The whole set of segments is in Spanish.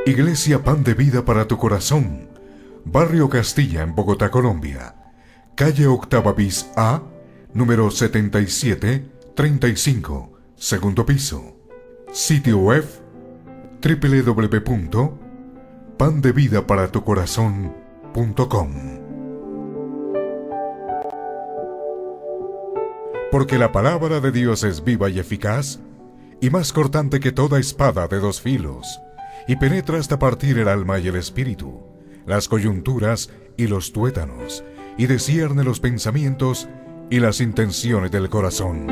Iglesia Pan de Vida para tu Corazón, Barrio Castilla en Bogotá, Colombia. Calle Octava bis A, número 7735, segundo piso. Sitio web www.pandevidaparatucorazon.com. Porque la palabra de Dios es viva y eficaz, y más cortante que toda espada de dos filos, y penetra hasta partir el alma y el espíritu, las coyunturas y los tuétanos, y discierne los pensamientos y las intenciones del corazón.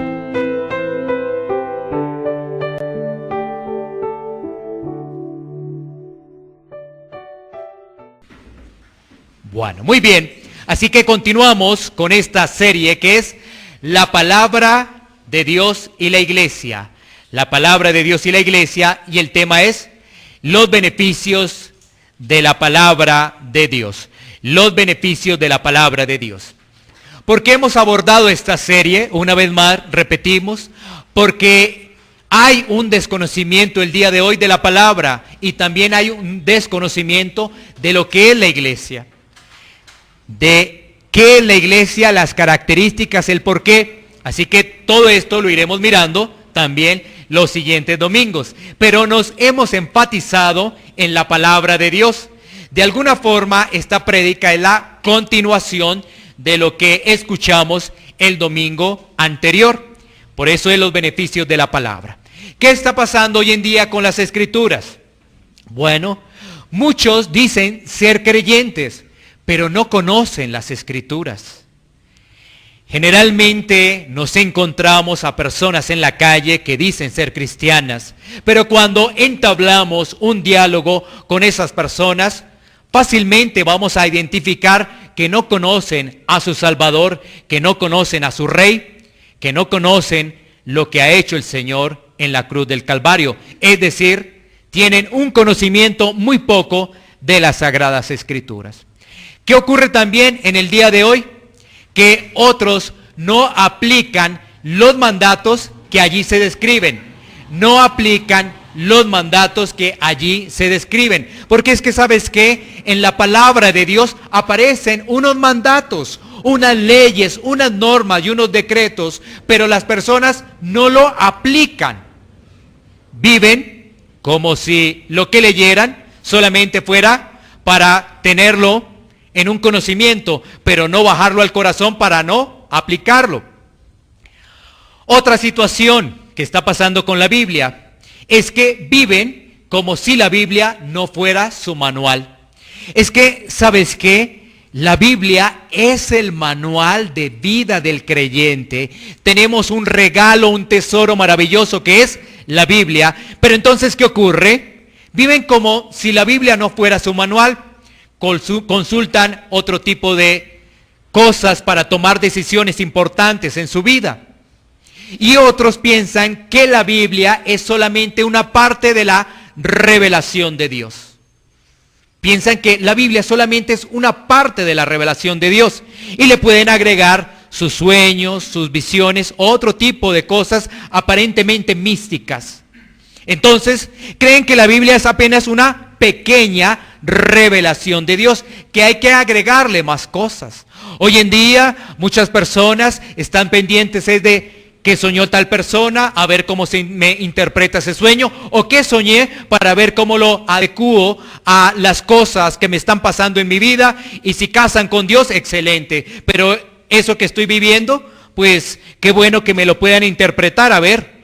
Bueno, muy bien. Así que continuamos con esta serie que es la palabra de Dios y la iglesia. La palabra de Dios y la iglesia, y el tema es los beneficios de la palabra de Dios. Los beneficios de la palabra de Dios. ¿Por qué hemos abordado esta serie? Una vez más, repetimos, porque hay un desconocimiento el día de hoy de la palabra, y también hay un desconocimiento de lo que es la iglesia. De qué es la iglesia, las características, el por qué. Así que todo esto lo iremos mirando también los siguientes domingos. Pero nos hemos enfatizado en la palabra de Dios. De alguna forma, esta prédica es la continuación de lo que escuchamos el domingo anterior. Por eso es los beneficios de la palabra. ¿Qué está pasando hoy en día con las escrituras? Bueno, muchos dicen ser creyentes, pero no conocen las escrituras. Generalmente nos encontramos a personas en la calle que dicen ser cristianas, pero cuando entablamos un diálogo con esas personas, fácilmente vamos a identificar que no conocen a su Salvador, que no conocen a su Rey, que no conocen lo que ha hecho el Señor en la cruz del Calvario. Es decir, tienen un conocimiento muy poco de las Sagradas Escrituras. ¿Qué ocurre también en el día de hoy? Que otros no aplican los mandatos que allí se describen. No aplican los mandatos que allí se describen. Porque es que, ¿sabes qué? En la palabra de Dios aparecen unos mandatos, unas leyes, unas normas y unos decretos, pero las personas no lo aplican. Viven como si lo que leyeran solamente fuera para tenerlo en un conocimiento, pero no bajarlo al corazón para no aplicarlo. Otra situación que está pasando con la Biblia es que viven como si la Biblia no fuera su manual. Es que, ¿sabes qué? La Biblia es el manual de vida del creyente. Tenemos un regalo, un tesoro maravilloso que es la Biblia. Pero entonces, ¿qué ocurre? Viven como si la Biblia no fuera su manual. Consultan otro tipo de cosas para tomar decisiones importantes en su vida. Y otros piensan que la Biblia es solamente una parte de la revelación de Dios. Piensan que la Biblia solamente es una parte de la revelación de Dios. Y le pueden agregar sus sueños, sus visiones, otro tipo de cosas aparentemente místicas. Entonces, creen que la Biblia es apenas una pequeña revelación de Dios, que hay que agregarle más cosas. Hoy en día muchas personas están pendientes de qué soñó tal persona, a ver cómo se me interpreta ese sueño, o qué soñé para ver cómo lo adecuo a las cosas que me están pasando en mi vida, y si casan con Dios, excelente, pero eso que estoy viviendo, pues qué bueno que me lo puedan interpretar, a ver.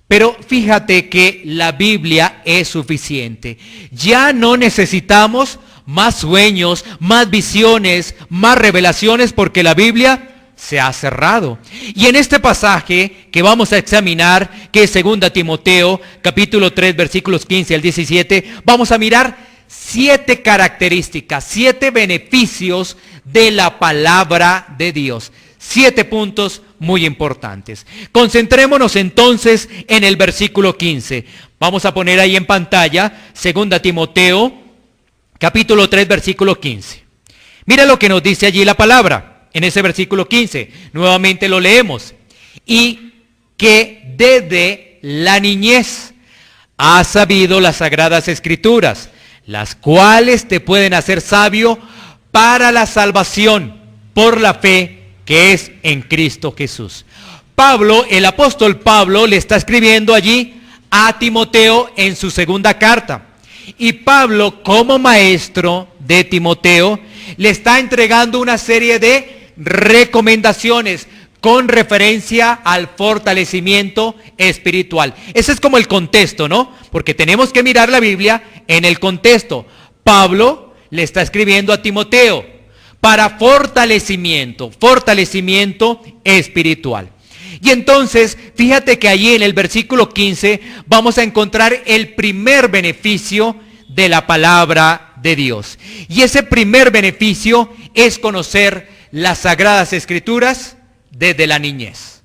Pero fíjate que la Biblia es suficiente. Ya no necesitamos más sueños, más visiones, más revelaciones, porque la Biblia se ha cerrado. Y en este pasaje que vamos a examinar, que es 2 Timoteo, capítulo 3, versículos 15 al 17, vamos a mirar 7 características, 7 beneficios de la palabra de Dios. 7 puntos muy importantes. Concentrémonos entonces en el versículo 15. Vamos a poner ahí en pantalla 2 Timoteo, capítulo 3, versículo 15. Mira lo que nos dice allí la palabra, en ese versículo 15. Nuevamente lo leemos. Y que desde la niñez has sabido las sagradas escrituras, las cuales te pueden hacer sabio para la salvación por la fe que es en Cristo Jesús. Pablo, el apóstol Pablo, le está escribiendo allí a Timoteo en su segunda carta. Y Pablo, como maestro de Timoteo, le está entregando una serie de recomendaciones con referencia al fortalecimiento espiritual. Ese es como el contexto, ¿no? Porque tenemos que mirar la Biblia en el contexto. Pablo le está escribiendo a Timoteo para fortalecimiento espiritual. Y entonces, fíjate que allí en el versículo 15 vamos a encontrar el primer beneficio de la palabra de Dios. Y ese primer beneficio es conocer las Sagradas Escrituras desde la niñez.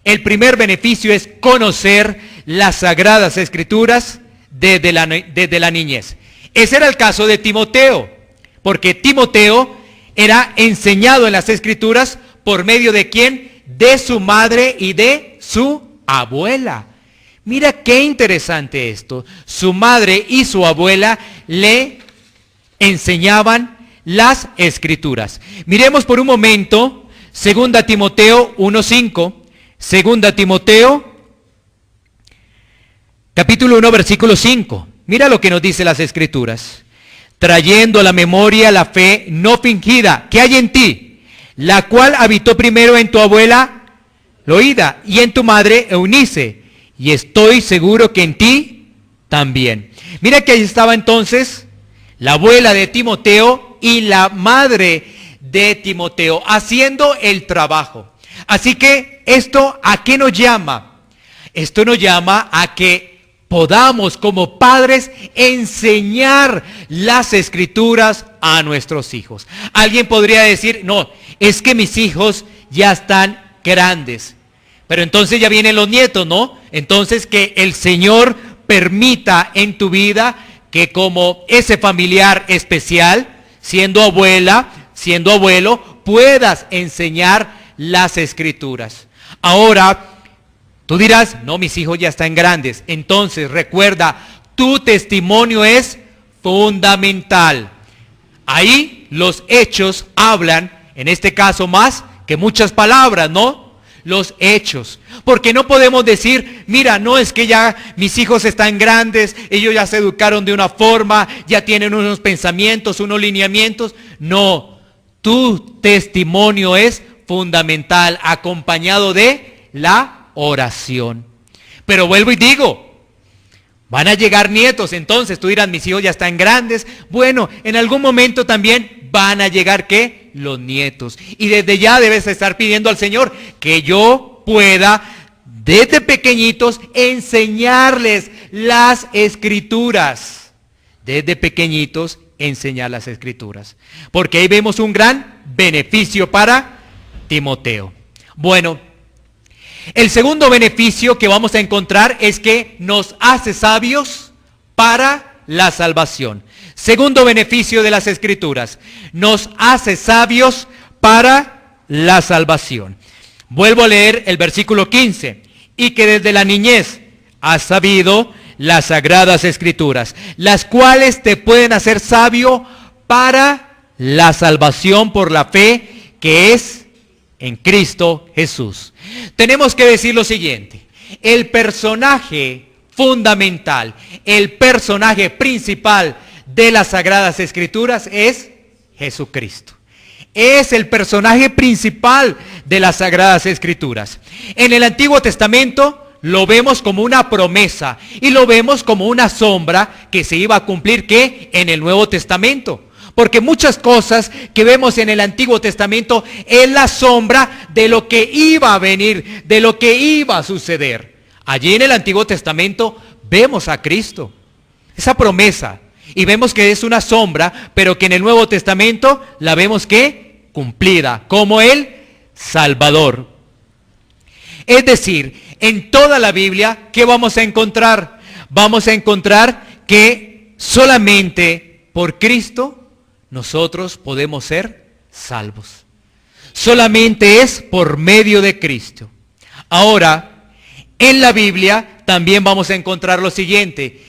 El primer beneficio es conocer las Sagradas Escrituras desde la niñez. Ese era el caso de Timoteo, porque Timoteo era enseñado en las Escrituras por medio de ¿quién? De su madre y de su abuela. Mira qué interesante esto. Su madre y su abuela le enseñaban las Escrituras. Miremos por un momento 2 Timoteo 1:5. 2 Timoteo capítulo 1 versículo 5. Mira lo que nos dice las Escrituras. Trayendo a la memoria la fe no fingida que hay en ti, la cual habitó primero en tu abuela Loida y en tu madre Eunice, y estoy seguro que en ti también. Mira que ahí estaba entonces la abuela de Timoteo y la madre de Timoteo haciendo el trabajo. Así que esto ¿a qué nos llama? Esto nos llama a que podamos como padres enseñar las Escrituras a nuestros hijos. Alguien podría decir, no, es que mis hijos ya están grandes, pero entonces ya vienen los nietos, ¿no? Entonces que el Señor permita en tu vida que como ese familiar especial, siendo abuela, siendo abuelo, puedas enseñar las Escrituras. Ahora, tú dirás, no, mis hijos ya están grandes. Entonces, recuerda, tu testimonio es fundamental. Ahí los hechos hablan, en este caso más que muchas palabras, ¿no? Los hechos. Porque no podemos decir, mira, no es que ya mis hijos están grandes, ellos ya se educaron de una forma, ya tienen unos pensamientos, unos lineamientos. No, tu testimonio es fundamental, acompañado de la oración. Pero vuelvo y digo, van a llegar nietos, entonces tú dirás, mis hijos ya están grandes. Bueno, en algún momento también van a llegar, ¿qué? Los nietos. Y desde ya debes estar pidiendo al Señor que yo pueda, desde pequeñitos, enseñarles las Escrituras. Desde pequeñitos, enseñar las Escrituras. Porque ahí vemos un gran beneficio para Timoteo. Bueno, el segundo beneficio que vamos a encontrar es que nos hace sabios para la salvación. Segundo beneficio de las Escrituras, nos hace sabios para la salvación. Vuelvo a leer el versículo 15. Y que desde la niñez has sabido las Sagradas Escrituras, las cuales te pueden hacer sabio para la salvación por la fe que es en Cristo Jesús. Tenemos que decir lo siguiente: el personaje fundamental, el personaje principal de las Sagradas Escrituras es Jesucristo. Es el personaje principal de las Sagradas Escrituras. En el Antiguo Testamento lo vemos como una promesa y lo vemos como una sombra que se iba a cumplir, ¿qué? En el Nuevo Testamento. Porque muchas cosas que vemos en el Antiguo Testamento es la sombra de lo que iba a venir, de lo que iba a suceder. Allí en el Antiguo Testamento vemos a Cristo, esa promesa, y vemos que es una sombra, pero que en el Nuevo Testamento la vemos que cumplida, como el Salvador. Es decir, en toda la Biblia, ¿qué vamos a encontrar? Vamos a encontrar que solamente por Cristo nosotros podemos ser salvos. Solamente es por medio de Cristo. Ahora, en la Biblia también vamos a encontrar lo siguiente,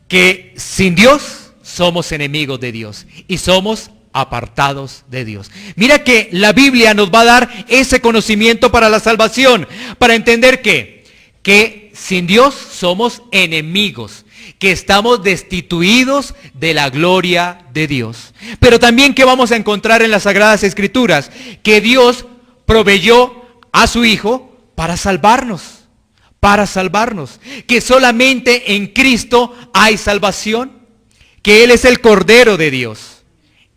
que sin Dios somos enemigos de Dios y somos apartados de Dios. Mira que la Biblia nos va a dar ese conocimiento para la salvación, para entender que sin Dios somos enemigos, que estamos destituidos de la gloria de Dios. Pero también que vamos a encontrar en las Sagradas Escrituras, que Dios proveyó a su Hijo para salvarnos, que solamente en Cristo hay salvación, que Él es el Cordero de Dios.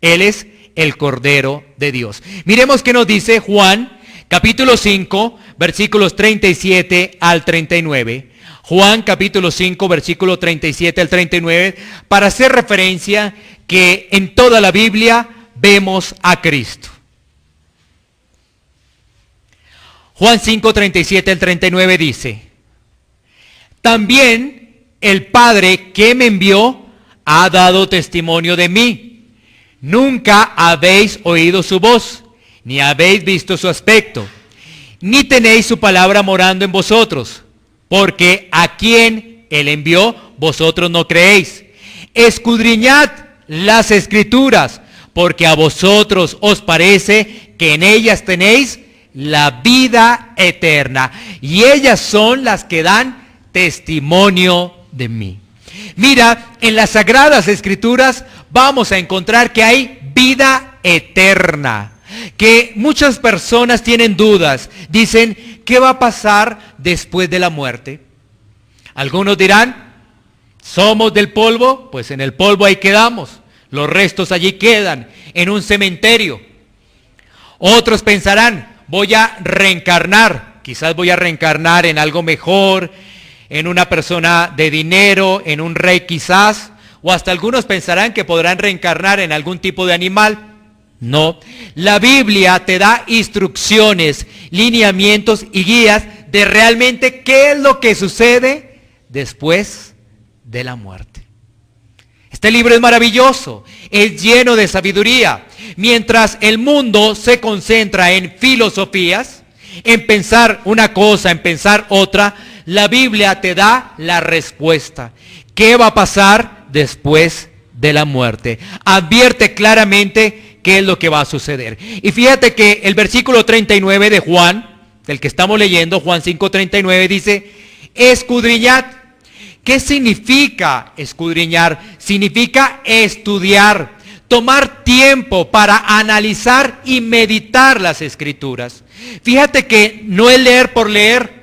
Él es el Cordero de Dios. Miremos qué nos dice Juan, capítulo 5, versículos 37 al 39. Juan, capítulo 5, versículo 37 al 39, para hacer referencia que en toda la Biblia vemos a Cristo. Juan 5, 37 al 39 dice: también el Padre que me envió ha dado testimonio de mí. Nunca habéis oído su voz, ni habéis visto su aspecto, ni tenéis su palabra morando en vosotros, porque a quien Él envió, vosotros no creéis. Escudriñad las Escrituras, porque a vosotros os parece que en ellas tenéis la vida eterna, y ellas son las que dan testimonio de mí. Mira, en las Sagradas Escrituras vamos a encontrar que hay vida eterna, que muchas personas tienen dudas, dicen, ¿qué va a pasar después de la muerte? Algunos dirán, ¿somos del polvo? Pues en el polvo ahí quedamos, los restos allí quedan, en un cementerio. Otros pensarán, voy a reencarnar, quizás voy a reencarnar en algo mejor, en una persona de dinero, en un rey quizás, o hasta algunos pensarán que podrán reencarnar en algún tipo de animal. No, la Biblia te da instrucciones, lineamientos y guías de realmente qué es lo que sucede después de la muerte. Este libro es maravilloso, es lleno de sabiduría. Mientras el mundo se concentra en filosofías, en pensar una cosa, en pensar otra, la Biblia te da la respuesta. ¿Qué va a pasar después de la muerte? Advierte claramente qué es lo que va a suceder. Y fíjate que el versículo 39 de Juan, del que estamos leyendo, Juan 5:39, dice, escudriñad. ¿Qué significa escudriñar? Significa estudiar, tomar tiempo para analizar y meditar las Escrituras. Fíjate que no es leer por leer.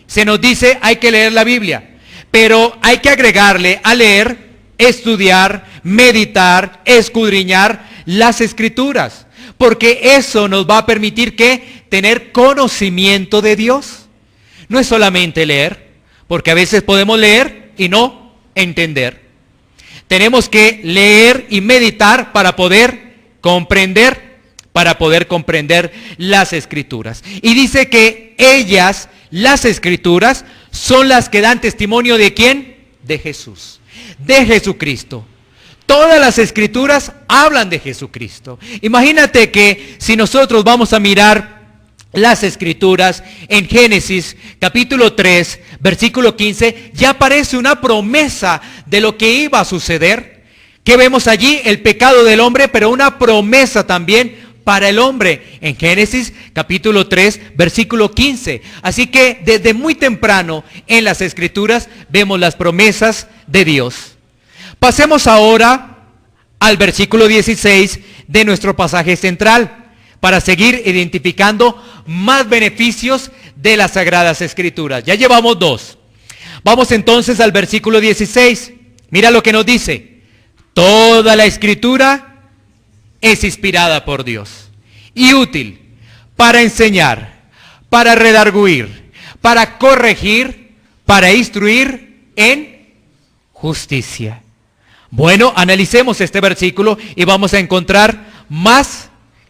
Se nos dice hay que leer la Biblia, pero hay que agregarle a leer, estudiar, meditar, escudriñar las Escrituras, porque eso nos va a permitir que tener conocimiento de Dios. No es solamente leer, porque a veces podemos leer y no entender. Tenemos que leer y meditar para poder comprender las Escrituras. Y dice que ellas, las Escrituras, son las que dan testimonio ¿de quién? De Jesús, de Jesucristo. Todas las Escrituras hablan de Jesucristo. Imagínate que si nosotros vamos a mirar las Escrituras en Génesis capítulo 3, versículo 15, ya aparece una promesa de lo que iba a suceder. ¿Qué vemos allí? El pecado del hombre, pero una promesa también para el hombre, en Génesis capítulo 3, versículo 15. Así que desde muy temprano en las Escrituras vemos las promesas de Dios. Pasemos ahora al versículo 16 de nuestro pasaje central, para seguir identificando más beneficios de las Sagradas Escrituras. Ya llevamos 2. Vamos entonces al versículo 16. Mira lo que nos dice. Toda la Escritura es inspirada por Dios y útil para enseñar, para redarguir, para corregir, para instruir en justicia. Bueno, analicemos este versículo y vamos a encontrar más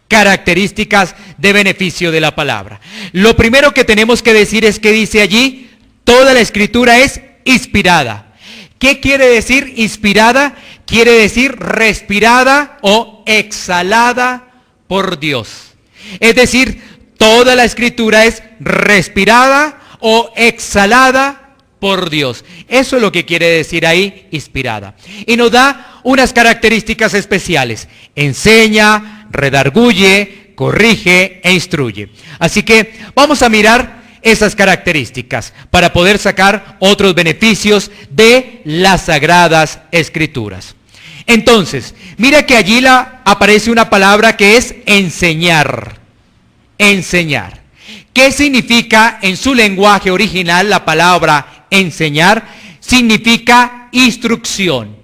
características de beneficio de la palabra. Lo primero que tenemos que decir es que dice allí, toda la Escritura es inspirada. ¿Qué quiere decir inspirada? Quiere decir respirada o exhalada por Dios. Es decir, toda la Escritura es respirada o exhalada por Dios. Eso es lo que quiere decir ahí, inspirada. Y nos da unas características especiales. Enseña, redarguye, corrige e instruye. Así que vamos a mirar esas características para poder sacar otros beneficios de las Sagradas Escrituras. Entonces, mira que allí aparece una palabra que es enseñar. Enseñar. ¿Qué significa en su lenguaje original la palabra enseñar? Significa instrucción,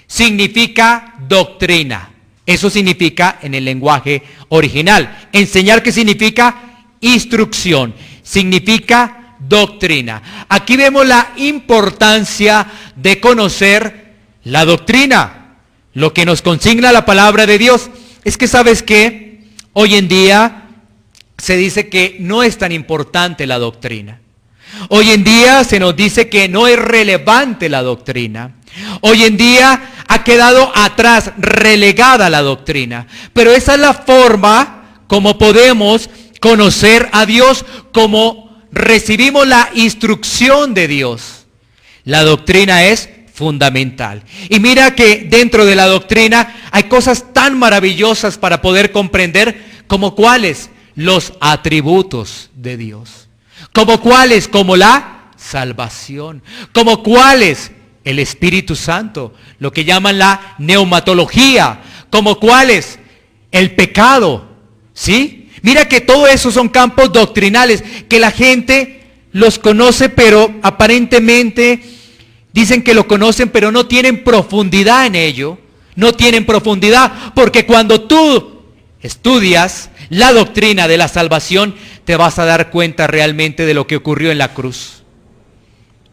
significa doctrina. Eso significa en el lenguaje original. Enseñar, ¿qué significa? Instrucción, significa doctrina. Aquí vemos la importancia de conocer la doctrina. Lo que nos consigna la palabra de Dios es que, ¿sabes qué? Hoy en día se dice que no es tan importante la doctrina. Hoy en día se nos dice que no es relevante la doctrina. Hoy en día ha quedado atrás, relegada la doctrina. Pero esa es la forma como podemos conocer a Dios, como recibimos la instrucción de Dios. La doctrina es fundamental. Y mira que dentro de la doctrina hay cosas tan maravillosas para poder comprender, como cuáles, los atributos de Dios. Como cuáles, como la salvación. Como cuáles, el Espíritu Santo, lo que llaman la neumatología. Como cuáles, el pecado. ¿Sí? Mira que todo eso son campos doctrinales que la gente los conoce, pero aparentemente dicen que lo conocen, pero no tienen profundidad en ello. No tienen profundidad, porque cuando tú estudias la doctrina de la salvación, te vas a dar cuenta realmente de lo que ocurrió en la cruz.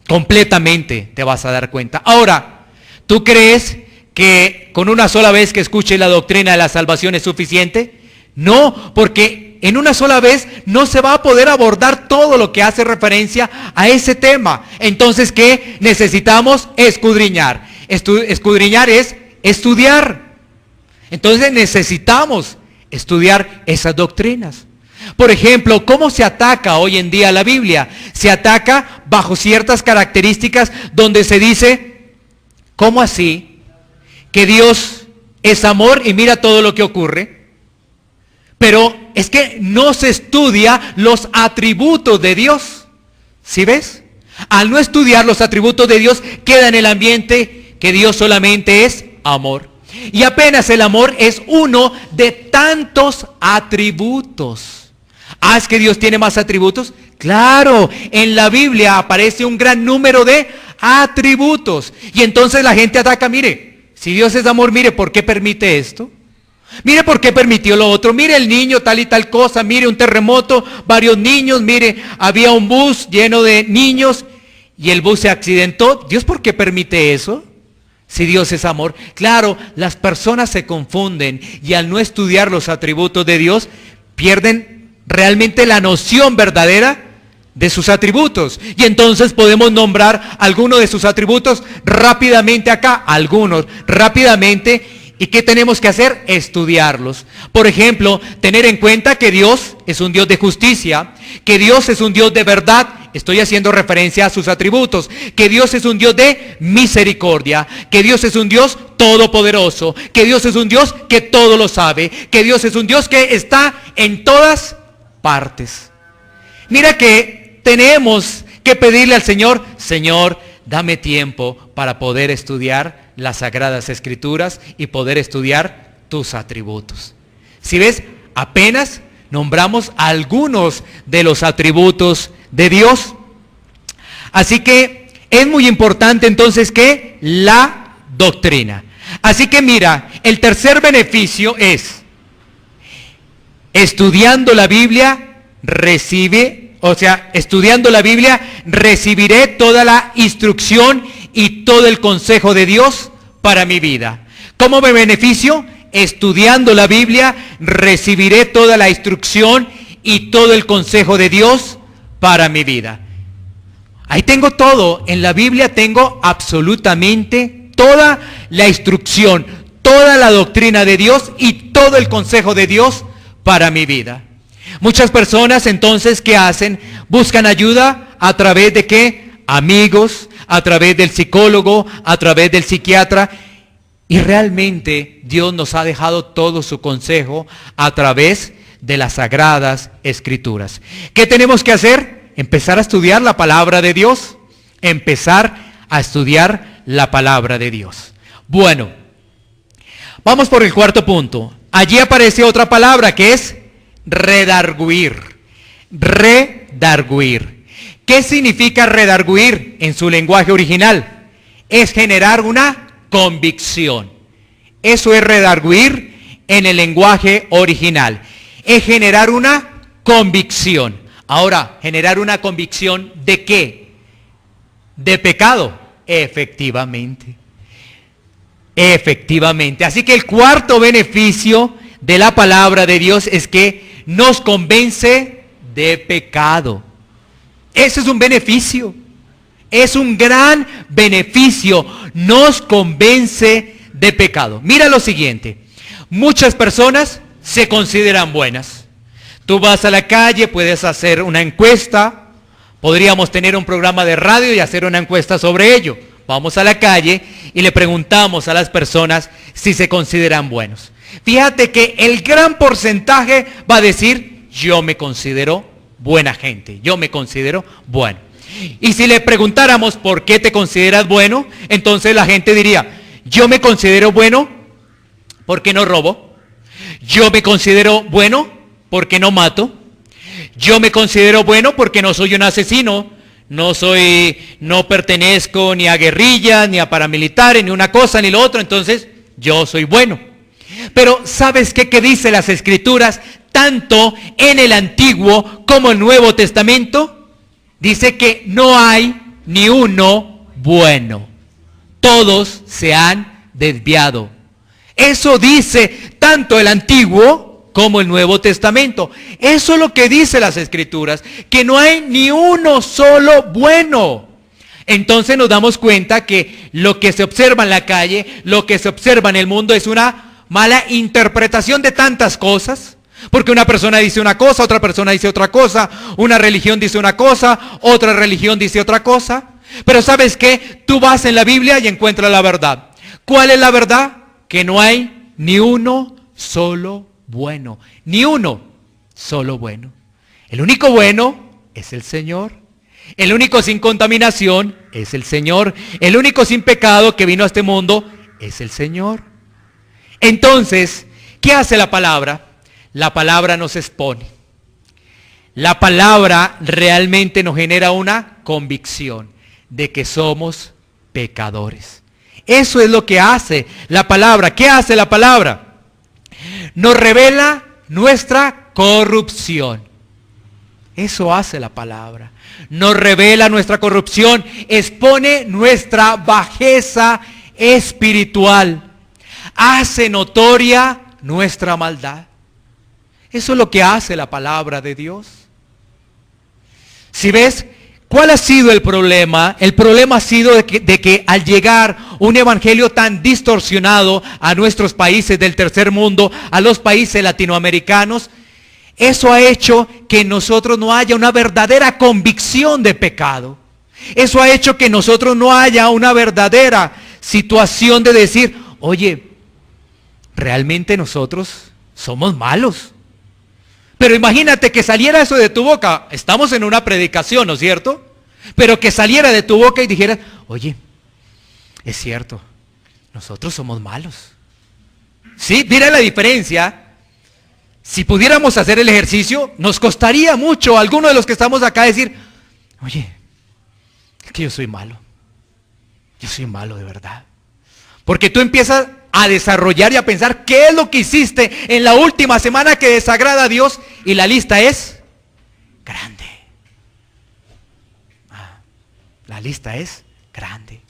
Completamente te vas a dar cuenta. Ahora, ¿tú crees que con una sola vez que escuches la doctrina de la salvación es suficiente? No, porque en una sola vez no se va a poder abordar todo lo que hace referencia a ese tema. Entonces, ¿qué? Necesitamos escudriñar. Escudriñar es estudiar. Entonces necesitamos estudiar esas doctrinas. Por ejemplo, ¿cómo se ataca hoy en día la Biblia? Se ataca bajo ciertas características donde se dice, ¿cómo así? Que Dios es amor y mira todo lo que ocurre. Pero es que no se estudia los atributos de Dios. ¿Sí ves? Al no estudiar los atributos de Dios, queda en el ambiente que Dios solamente es amor. Y apenas el amor es uno de tantos atributos. ¿Ah, es que Dios tiene más atributos? Claro, en la Biblia aparece un gran número de atributos. Y entonces la gente ataca, mire, si Dios es amor, mire, ¿por qué permite esto? Mire por qué permitió lo otro, mire el niño tal y tal cosa, mire un terremoto, varios niños, mire, había un bus lleno de niños y el bus se accidentó. ¿Dios por qué permite eso? Si Dios es amor. Claro, las personas se confunden y al no estudiar los atributos de Dios, pierden realmente la noción verdadera de sus atributos. Y entonces podemos nombrar algunos de sus atributos rápidamente acá, algunos rápidamente. ¿Y qué tenemos que hacer? Estudiarlos. Por ejemplo, tener en cuenta que Dios es un Dios de justicia, que Dios es un Dios de verdad, estoy haciendo referencia a sus atributos, que Dios es un Dios de misericordia, que Dios es un Dios todopoderoso, que Dios es un Dios que todo lo sabe, que Dios es un Dios que está en todas partes. Mira que tenemos que pedirle al Señor, Señor, dame tiempo para poder estudiar las Sagradas Escrituras y poder estudiar tus atributos. Si ves, apenas nombramos algunos de los atributos de Dios. Así que es muy importante entonces que la doctrina. Así que mira, el tercer beneficio es, estudiando la Biblia, estudiando la Biblia, recibiré toda la instrucción y todo el consejo de Dios para mi vida. ¿Cómo me beneficio? Estudiando la Biblia, recibiré toda la instrucción y todo el consejo de Dios para mi vida. Ahí tengo todo. En la Biblia tengo absolutamente toda la instrucción, toda la doctrina de Dios y todo el consejo de Dios para mi vida. Muchas personas entonces, ¿qué hacen? Buscan ayuda a través de ¿qué? amigos, a través del psicólogo, a través del psiquiatra. Y realmente Dios nos ha dejado todo su consejo a través de las Sagradas Escrituras. ¿Qué tenemos que hacer? Empezar a estudiar la palabra de Dios. Empezar a estudiar la palabra de Dios. Bueno, vamos por el cuarto punto. Allí aparece otra palabra que es redarguir. Redarguir. ¿Qué significa redarguir en su lenguaje original? Es generar una convicción. Eso es redarguir en el lenguaje original. Es generar una convicción. Ahora, ¿generar una convicción de qué? ¿De pecado? Efectivamente. Efectivamente. Así que el cuarto beneficio de la palabra de Dios es que nos convence de pecado. Ese es un beneficio. Es un gran beneficio. Nos convence de pecado. Mira lo siguiente. Muchas personas se consideran buenas. Tú vas a la calle, puedes hacer una encuesta. Podríamos tener un programa de radio y hacer una encuesta sobre ello. Vamos a la calle y le preguntamos a las personas si se consideran buenos. Fíjate que el gran porcentaje va a decir, yo me considero buena gente, yo me considero bueno. Y si le preguntáramos por qué te consideras bueno, entonces la gente diría, yo me considero bueno porque no robo, yo me considero bueno porque no mato, yo me considero bueno porque no soy un asesino, no pertenezco ni a guerrillas, ni a paramilitares, ni una cosa ni lo otro, entonces yo soy bueno. Pero ¿sabes qué dice las Escrituras, tanto en el Antiguo como el Nuevo Testamento? Dice que no hay ni uno bueno. Todos se han desviado. Eso dice tanto el Antiguo como el Nuevo Testamento. Eso es lo que dice las Escrituras, que no hay ni uno solo bueno. Entonces nos damos cuenta que lo que se observa en la calle, lo que se observa en el mundo es una mala interpretación de tantas cosas. Porque una persona dice una cosa, otra persona dice otra cosa, una religión dice una cosa, otra religión dice otra cosa. Pero ¿sabes qué? Tú vas en la Biblia y encuentras la verdad. ¿Cuál es la verdad? Que no hay ni uno solo bueno. Ni uno solo bueno. El único bueno es el Señor. El único sin contaminación es el Señor. El único sin pecado que vino a este mundo es el Señor. Entonces, ¿qué hace la palabra? La palabra nos expone. La palabra realmente nos genera una convicción de que somos pecadores. Eso es lo que hace la palabra. ¿Qué hace la palabra? Nos revela nuestra corrupción. Eso hace la palabra. Nos revela nuestra corrupción, expone nuestra bajeza espiritual, hace notoria nuestra maldad. Eso es lo que hace la palabra de Dios. Si ves, ¿cuál ha sido el problema? El problema ha sido de que al llegar un evangelio tan distorsionado a nuestros países del tercer mundo, a los países latinoamericanos, eso ha hecho que en nosotros no haya una verdadera convicción de pecado. Eso ha hecho que en nosotros no haya una verdadera situación de decir, oye, realmente nosotros somos malos. Pero imagínate que saliera eso de tu boca. Estamos en una predicación, ¿no es cierto? Pero que saliera de tu boca y dijeras, oye, es cierto, nosotros somos malos. Sí, mira la diferencia. Si pudiéramos hacer el ejercicio, nos costaría mucho a alguno de los que estamos acá decir, oye, es que yo soy malo. Yo soy malo de verdad. Porque tú empiezas a desarrollar y a pensar qué es lo que hiciste en la última semana que desagrada a Dios, y la lista es grande. La lista es grande.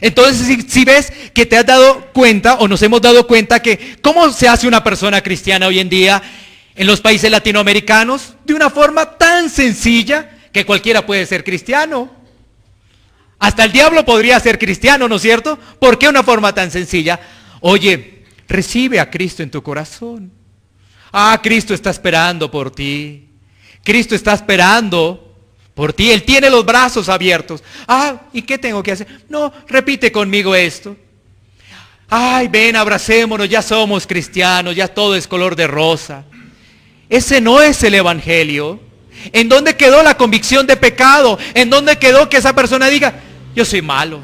Entonces, si ves que te has dado cuenta, o nos hemos dado cuenta que cómo se hace una persona cristiana hoy en día en los países latinoamericanos, de una forma tan sencilla que cualquiera puede ser cristiano. Hasta el diablo podría ser cristiano, ¿no es cierto? ¿Por qué una forma tan sencilla? Oye, recibe a Cristo en tu corazón. Cristo está esperando por ti. Cristo está esperando por ti. Él tiene los brazos abiertos. Ah, ¿y qué tengo que hacer? No, repite conmigo esto. Ay, ven, abracémonos, ya somos cristianos, ya todo es color de rosa. Ese no es el evangelio. ¿En dónde quedó la convicción de pecado? ¿En dónde quedó que esa persona diga, yo soy malo,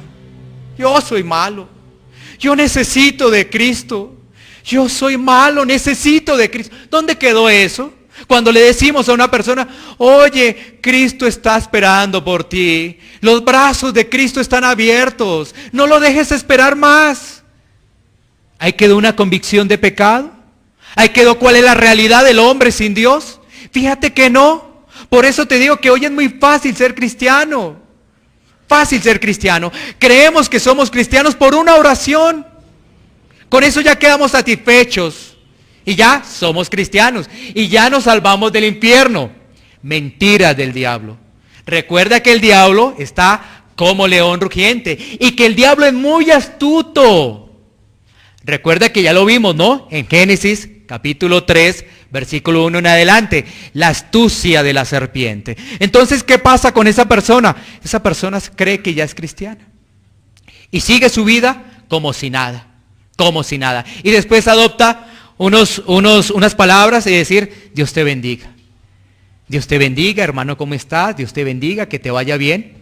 yo necesito de Cristo, yo soy malo, necesito de Cristo? ¿Dónde quedó eso? Cuando le decimos a una persona, oye, Cristo está esperando por ti, los brazos de Cristo están abiertos, no lo dejes esperar más. Ahí quedó una convicción de pecado. Ahí quedó cuál es la realidad del hombre sin Dios. Fíjate que no. Por eso te digo que hoy es muy fácil ser cristiano. Fácil ser cristiano. Creemos que somos cristianos por una oración. Con eso ya quedamos satisfechos. Y ya somos cristianos. Y ya nos salvamos del infierno. Mentira del diablo. Recuerda que el diablo está como león rugiente. Y que el diablo es muy astuto. Recuerda que ya lo vimos, ¿no? En Génesis capítulo 3, versículo 1 en adelante. La astucia de la serpiente. Entonces, ¿qué pasa con esa persona? Esa persona cree que ya es cristiana. Y sigue su vida como si nada. Como si nada. Y después adopta unas palabras y decir, Dios te bendiga. Dios te bendiga, hermano, ¿cómo estás? Dios te bendiga, que te vaya bien.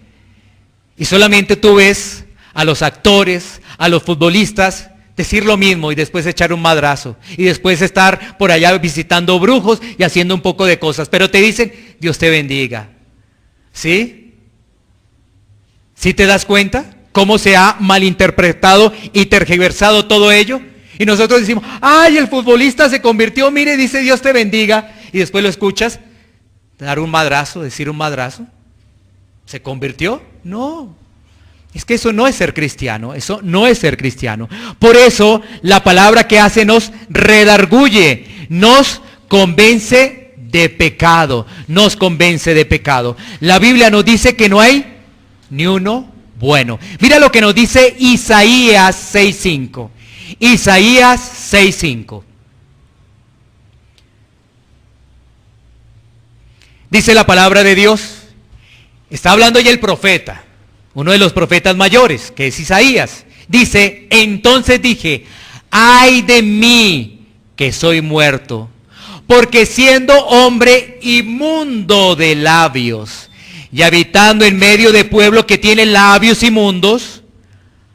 Y solamente tú ves a los actores, a los futbolistas, decir lo mismo y después echar un madrazo. Y después estar por allá visitando brujos y haciendo un poco de cosas. Pero te dicen, Dios te bendiga. ¿Sí? ¿Sí te das cuenta? ¿Cómo se ha malinterpretado y tergiversado todo ello? Y nosotros decimos, ay, el futbolista se convirtió, mire, dice Dios te bendiga. Y después lo escuchas dar un madrazo, decir un madrazo. ¿Se convirtió? No. Es que eso no es ser cristiano, eso no es ser cristiano. Por eso la palabra que hace nos redarguye, nos convence de pecado, nos convence de pecado. La Biblia nos dice que no hay ni uno bueno. Mira lo que nos dice Isaías 6:5. Isaías 6:5. Dice la palabra de Dios, está hablando ya el profeta. Uno de los profetas mayores, que es Isaías, dice, entonces dije, ay de mí que soy muerto, porque siendo hombre inmundo de labios, y habitando en medio de pueblo que tiene labios inmundos,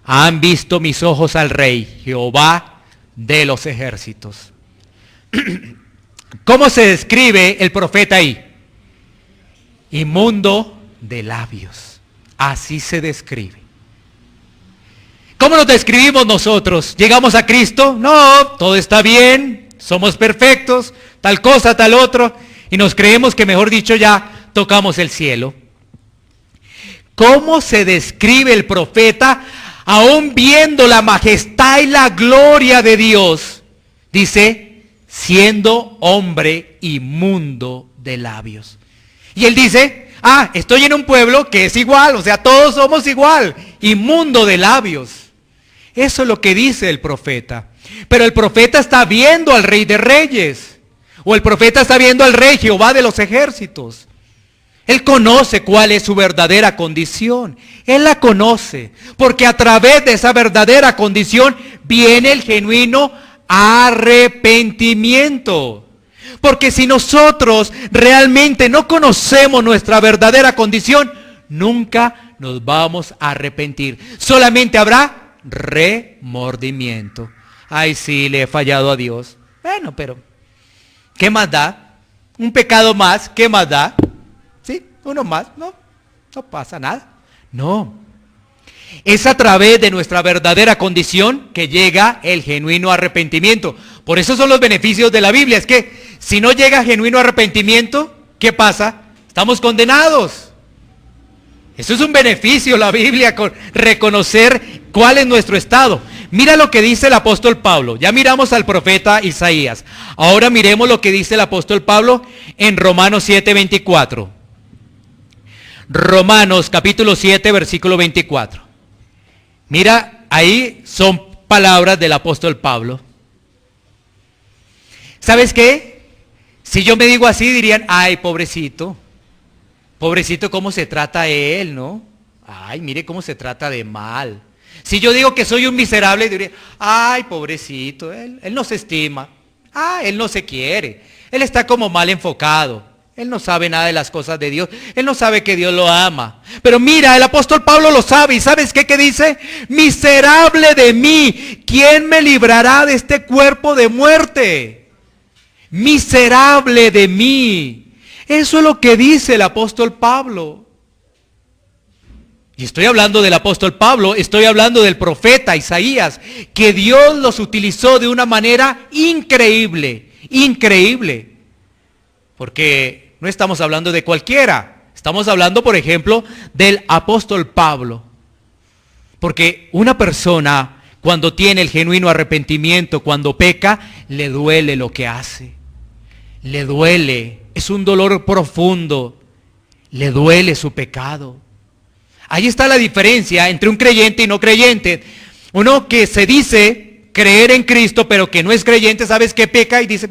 han visto mis ojos al Rey, Jehová de los ejércitos. ¿Cómo se describe el profeta ahí? Inmundo de labios. Así se describe. ¿Cómo nos describimos nosotros? ¿Llegamos a Cristo? No, todo está bien, somos perfectos, tal cosa, tal otro, y nos creemos que, mejor dicho, ya tocamos el cielo. ¿Cómo se describe el profeta aún viendo la majestad y la gloria de Dios? Dice, siendo hombre inmundo de labios. Y él dice, estoy en un pueblo que es igual, o sea, todos somos igual, inmundo de labios. Eso es lo que dice el profeta. Pero el profeta está viendo al Rey de Reyes, o el profeta está viendo al Rey Jehová de los ejércitos. Él conoce cuál es su verdadera condición. Él la conoce, porque a través de esa verdadera condición viene el genuino arrepentimiento. Porque si nosotros realmente no conocemos nuestra verdadera condición, nunca nos vamos a arrepentir. Solamente habrá remordimiento. Ay, sí, le he fallado a Dios. Bueno, pero ¿qué más da? Un pecado más, ¿qué más da? ¿Sí? Uno más, no pasa nada. No. Es a través de nuestra verdadera condición que llega el genuino arrepentimiento. Por eso son los beneficios de la Biblia. Es que si no llega genuino arrepentimiento, ¿qué pasa? Estamos condenados. Eso es un beneficio, la Biblia, con reconocer cuál es nuestro estado. Mira lo que dice el apóstol Pablo. Ya miramos al profeta Isaías. Ahora miremos lo que dice el apóstol Pablo en Romanos 7:24. Romanos capítulo 7, versículo 24. Mira, ahí son palabras del apóstol Pablo. ¿Sabes qué? Si yo me digo así, dirían, ay, pobrecito. Pobrecito, cómo se trata él, ¿no? Ay, mire cómo se trata de mal. Si yo digo que soy un miserable, diría, ay, pobrecito, él no se estima. Ah, él no se quiere. Él está como mal enfocado. Él no sabe nada de las cosas de Dios. Él no sabe que Dios lo ama. Pero mira, el apóstol Pablo lo sabe. ¿Y sabes qué dice? Miserable de mí. ¿Quién me librará de este cuerpo de muerte? Miserable de mí. Eso es lo que dice el apóstol Pablo. Y estoy hablando del apóstol Pablo, estoy hablando del profeta Isaías, que Dios los utilizó de una manera increíble, increíble. Porque no estamos hablando de cualquiera, estamos hablando, por ejemplo, del apóstol Pablo. Porque una persona, cuando tiene el genuino arrepentimiento, cuando peca, le duele lo que hace. Le duele, es un dolor profundo, le duele su pecado. Ahí está la diferencia entre un creyente y no creyente. Uno que se dice creer en Cristo, pero que no es creyente, ¿sabes qué peca? Y dice,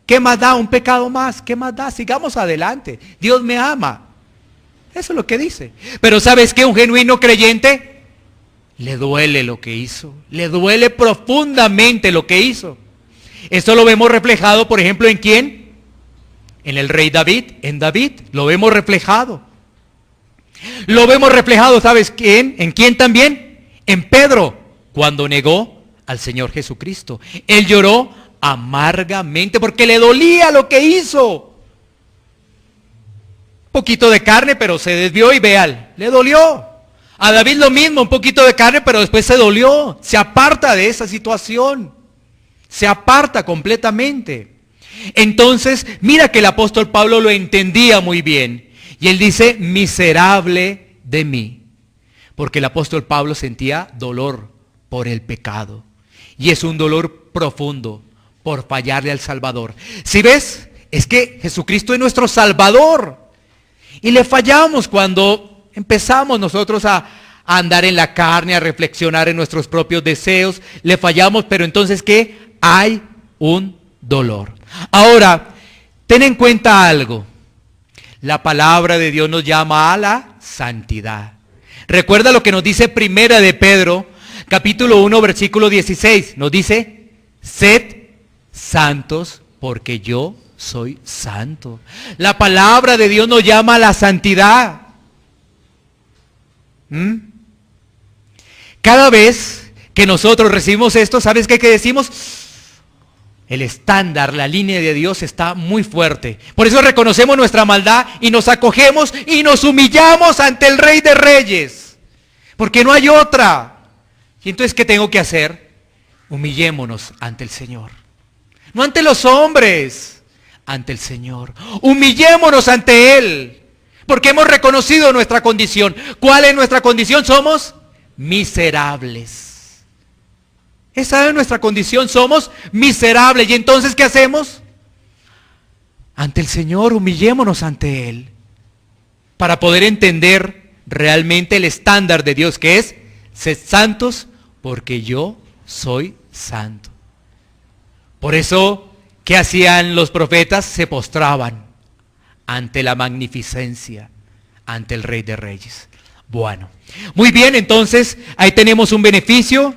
¿qué más da? Un pecado más, ¿qué más da? Sigamos adelante, Dios me ama. Eso es lo que dice. Pero ¿sabes qué? Un genuino creyente le duele lo que hizo. Le duele profundamente lo que hizo. Esto lo vemos reflejado, por ejemplo, ¿en quién? En el rey David, en David, lo vemos reflejado. Lo vemos reflejado, ¿sabes quién? ¿En quién también? En Pedro, cuando negó al Señor Jesucristo. Él lloró amargamente porque le dolía lo que hizo. Un poquito de carne, pero se desvió y vean, le dolió. A David lo mismo, un poquito de carne, pero después se dolió. Se aparta de esa situación. Se aparta completamente. Entonces, mira que el apóstol Pablo lo entendía muy bien. Y él dice, miserable de mí. Porque el apóstol Pablo sentía dolor por el pecado. Y es un dolor profundo por fallarle al Salvador. ¿Sí ves? Es que Jesucristo es nuestro Salvador. Y le fallamos cuando empezamos nosotros a andar en la carne, a reflexionar en nuestros propios deseos. Le fallamos, pero entonces ¿qué? Hay un dolor. Ahora, ten en cuenta algo. La palabra de Dios nos llama a la santidad. Recuerda lo que nos dice Primera de Pedro, capítulo 1, versículo 16. Nos dice, sed santos porque yo soy santo. La palabra de Dios nos llama a la santidad. Cada vez que nosotros recibimos esto, ¿sabes qué decimos? El estándar, la línea de Dios está muy fuerte. Por eso reconocemos nuestra maldad y nos acogemos y nos humillamos ante el Rey de Reyes. Porque no hay otra. Y entonces, ¿qué tengo que hacer? Humillémonos ante el Señor. No ante los hombres, ante el Señor. Humillémonos ante Él. Porque hemos reconocido nuestra condición. ¿Cuál es nuestra condición? Somos miserables. Esa es nuestra condición, somos miserables. ¿Y entonces qué hacemos? Ante el Señor, humillémonos ante Él. Para poder entender realmente el estándar de Dios, que es, sed santos porque yo soy santo. Por eso, ¿qué hacían los profetas? Se postraban ante la magnificencia, ante el Rey de Reyes. Bueno, muy bien, entonces, ahí tenemos un beneficio.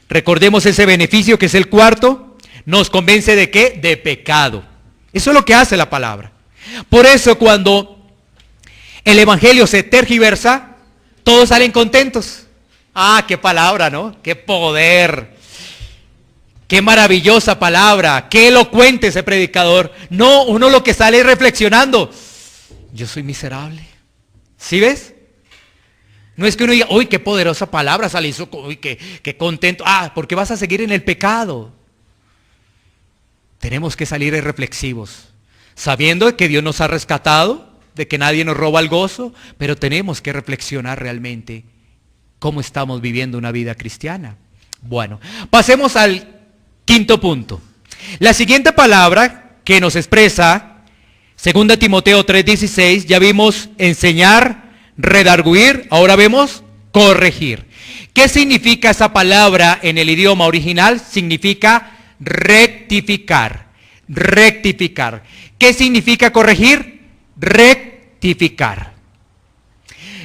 Recordemos ese beneficio que es el cuarto. Nos convence de ¿qué? De pecado. Eso es lo que hace la palabra. Por eso cuando el evangelio se tergiversa, todos salen contentos. Ah, qué palabra, ¿no? Qué poder. Qué maravillosa palabra. Qué elocuente ese predicador. No, uno lo que sale es reflexionando. Yo soy miserable. ¿Sí ves? No es que uno diga, uy, qué poderosa palabra sale, uy, qué contento. Ah, porque vas a seguir en el pecado. Tenemos que salir reflexivos, sabiendo que Dios nos ha rescatado, de que nadie nos roba el gozo, pero tenemos que reflexionar realmente cómo estamos viviendo una vida cristiana. Bueno, pasemos al quinto punto. La siguiente palabra que nos expresa, 2 Timoteo 3:16, ya vimos enseñar, redarguir, ahora vemos corregir. ¿Qué significa esa palabra en el idioma original? Significa rectificar, rectificar. ¿Qué significa corregir? Rectificar.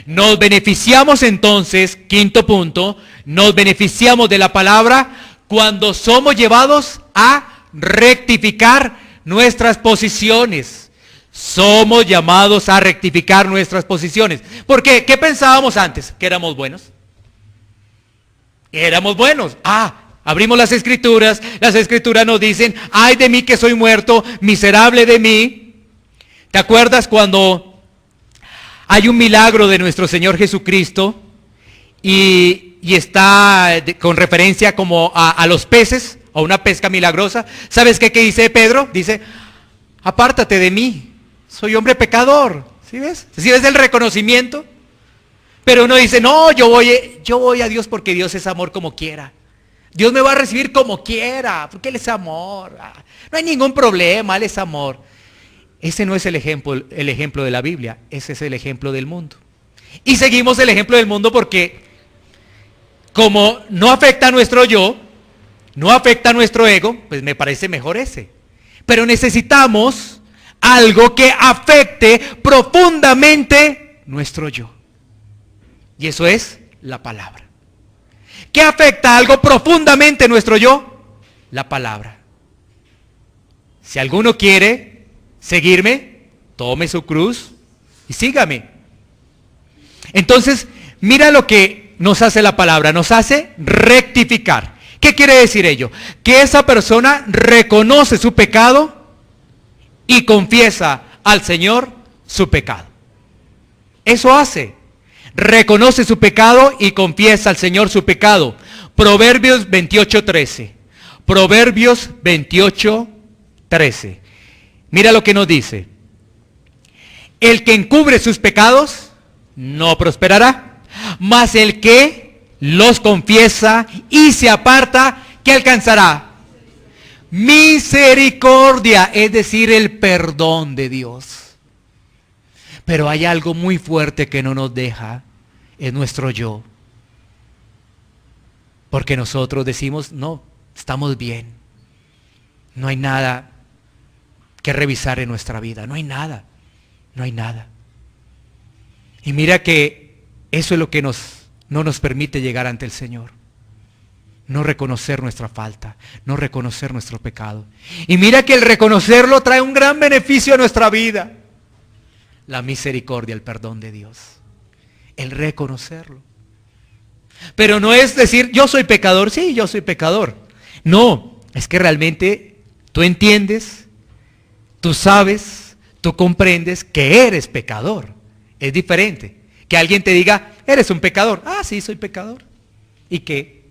Nos beneficiamos entonces, quinto punto, nos beneficiamos de la palabra cuando somos llevados a rectificar nuestras posiciones. Somos llamados a rectificar nuestras posiciones. ¿Por qué? ¿Qué pensábamos antes? ¿Que éramos buenos? Éramos buenos. Abrimos las escrituras nos dicen, ay de mí que soy muerto, miserable de mí. ¿Te acuerdas cuando hay un milagro de nuestro Señor Jesucristo y está con referencia como a los peces, a una pesca milagrosa? ¿Sabes qué dice Pedro? Dice, apártate de mí, soy hombre pecador. ¿Sí ves? ¿Sí ves el reconocimiento? Pero uno dice, no, yo voy a Dios porque Dios es amor como quiera. Dios me va a recibir como quiera, porque Él es amor. No hay ningún problema, Él es amor. Ese no es el ejemplo de la Biblia, ese es el ejemplo del mundo. Y seguimos el ejemplo del mundo porque como no afecta a nuestro yo, no afecta a nuestro ego, pues me parece mejor ese. Pero necesitamos algo que afecte profundamente nuestro yo. Y eso es la palabra. ¿Qué afecta algo profundamente nuestro yo? La palabra. Si alguno quiere seguirme, tome su cruz y sígame. Entonces, mira lo que nos hace la palabra, nos hace rectificar. ¿Qué quiere decir ello? Que esa persona reconoce su pecado y confiesa al Señor su pecado. Eso hace. Reconoce su pecado y confiesa al Señor su pecado. Proverbios 28:13. Proverbios 28:13. Mira lo que nos dice. El que encubre sus pecados no prosperará, mas el que los confiesa y se aparta, ¿qué alcanzará? Misericordia, es decir, el perdón de Dios. Pero hay algo muy fuerte que no nos deja, es nuestro yo. Porque nosotros decimos, no, estamos bien. No hay nada que revisar en nuestra vida, no hay nada. Y mira que eso es lo que no nos permite llegar ante el Señor. No reconocer nuestra falta, no reconocer nuestro pecado. Y mira que el reconocerlo trae un gran beneficio a nuestra vida. La misericordia, el perdón de Dios. El reconocerlo. Pero no es decir, yo soy pecador, sí, yo soy pecador. No, es que realmente tú entiendes, tú sabes, tú comprendes que eres pecador. Es diferente. Que alguien te diga, eres un pecador. Sí, soy pecador. ¿Y qué?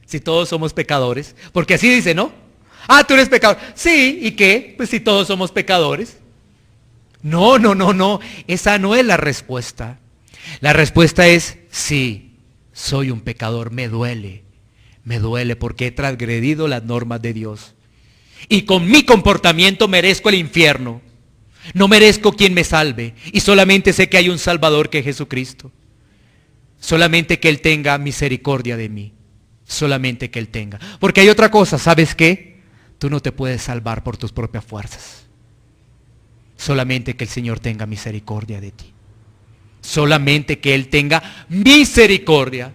Si todos somos pecadores. Porque así dice, ¿no? Tú eres pecador. Sí, ¿y qué? Pues si todos somos pecadores. No. Esa no es la respuesta. La respuesta es, sí, soy un pecador. Me duele porque he transgredido las normas de Dios. Y con mi comportamiento merezco el infierno. No merezco quien me salve. Y solamente sé que hay un Salvador, que es Jesucristo. Solamente que Él tenga misericordia de mí. Solamente que Él tenga. Porque hay otra cosa, ¿sabes qué? Tú no te puedes salvar por tus propias fuerzas. Solamente que el Señor tenga misericordia de ti. Solamente que Él tenga misericordia.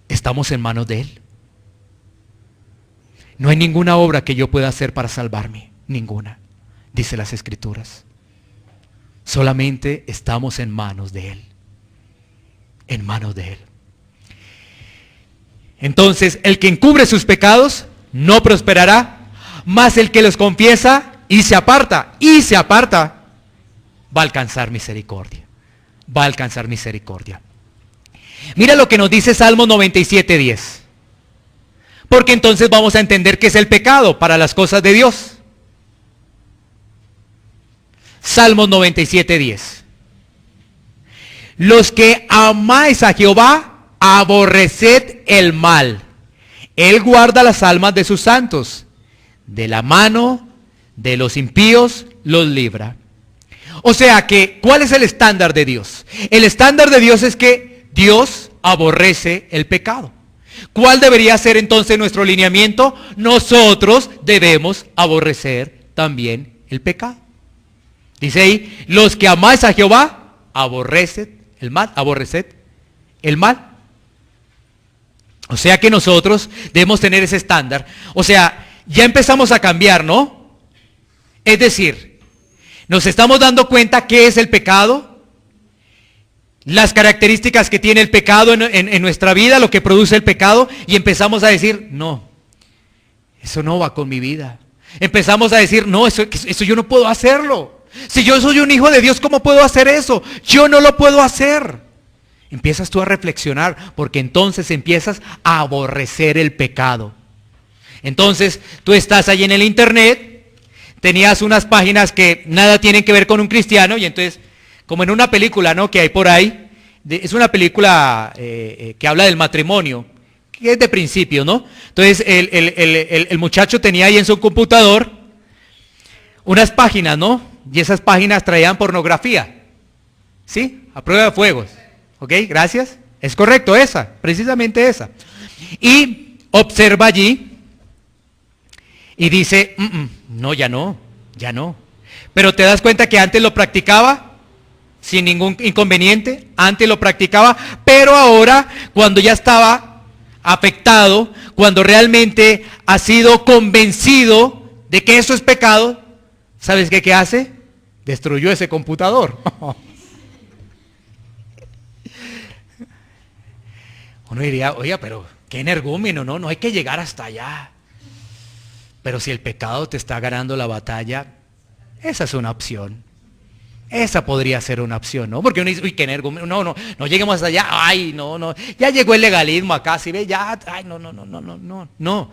Estamos en manos de Él. No hay ninguna obra que yo pueda hacer para salvarme. Ninguna, dice las Escrituras. Solamente estamos en manos de Él. En manos de Él. Entonces, el que encubre sus pecados no prosperará, mas el que los confiesa y se aparta, va a alcanzar misericordia. Va a alcanzar misericordia. Mira lo que nos dice Salmo 97:10. Porque entonces vamos a entender qué es el pecado para las cosas de Dios. Salmos 97:10. Los que amáis a Jehová, aborreced el mal. Él guarda las almas de sus santos. De la mano de los impíos los libra. O sea que, ¿cuál es el estándar de Dios? El estándar de Dios es que Dios aborrece el pecado. ¿Cuál debería ser entonces nuestro lineamiento? Nosotros debemos aborrecer también el pecado. Dice ahí, los que amáis a Jehová, aborreced el mal, aborreced el mal. O sea que nosotros debemos tener ese estándar. O sea, ya empezamos a cambiar, ¿no? Es decir, nos estamos dando cuenta qué es el pecado, las características que tiene el pecado en nuestra vida, lo que produce el pecado, y empezamos a decir, no, eso no va con mi vida. Empezamos a decir, no, eso yo no puedo hacerlo. Si yo soy un hijo de Dios, ¿cómo puedo hacer eso? Yo no lo puedo hacer. Empiezas tú a reflexionar, porque entonces empiezas a aborrecer el pecado. Entonces, tú estás ahí en el internet, tenías unas páginas que nada tienen que ver con un cristiano, y entonces, como en una película, ¿no?, que hay por ahí, es una película que habla del matrimonio, que es de principio, ¿no? Entonces, el muchacho tenía ahí en su computador unas páginas, ¿no? Y esas páginas traían pornografía, ¿sí? A prueba de fuegos. ¿Ok? Gracias. Es correcto, esa, precisamente esa. Y observa allí y dice, no, ya no. Pero te das cuenta que antes lo practicaba sin ningún inconveniente, antes lo practicaba, pero ahora cuando ya estaba afectado, cuando realmente ha sido convencido de que eso es pecado, ¿sabes qué hace? Destruyó ese computador. Uno diría, oiga, pero qué energúmeno, no hay que llegar hasta allá. Pero si el pecado te está ganando la batalla, esa es una opción. Esa podría ser una opción, ¿no? Porque uno dice, uy, qué energúmeno, no lleguemos hasta allá, ay, no, ya llegó el legalismo acá, si ve, ya, ay, no.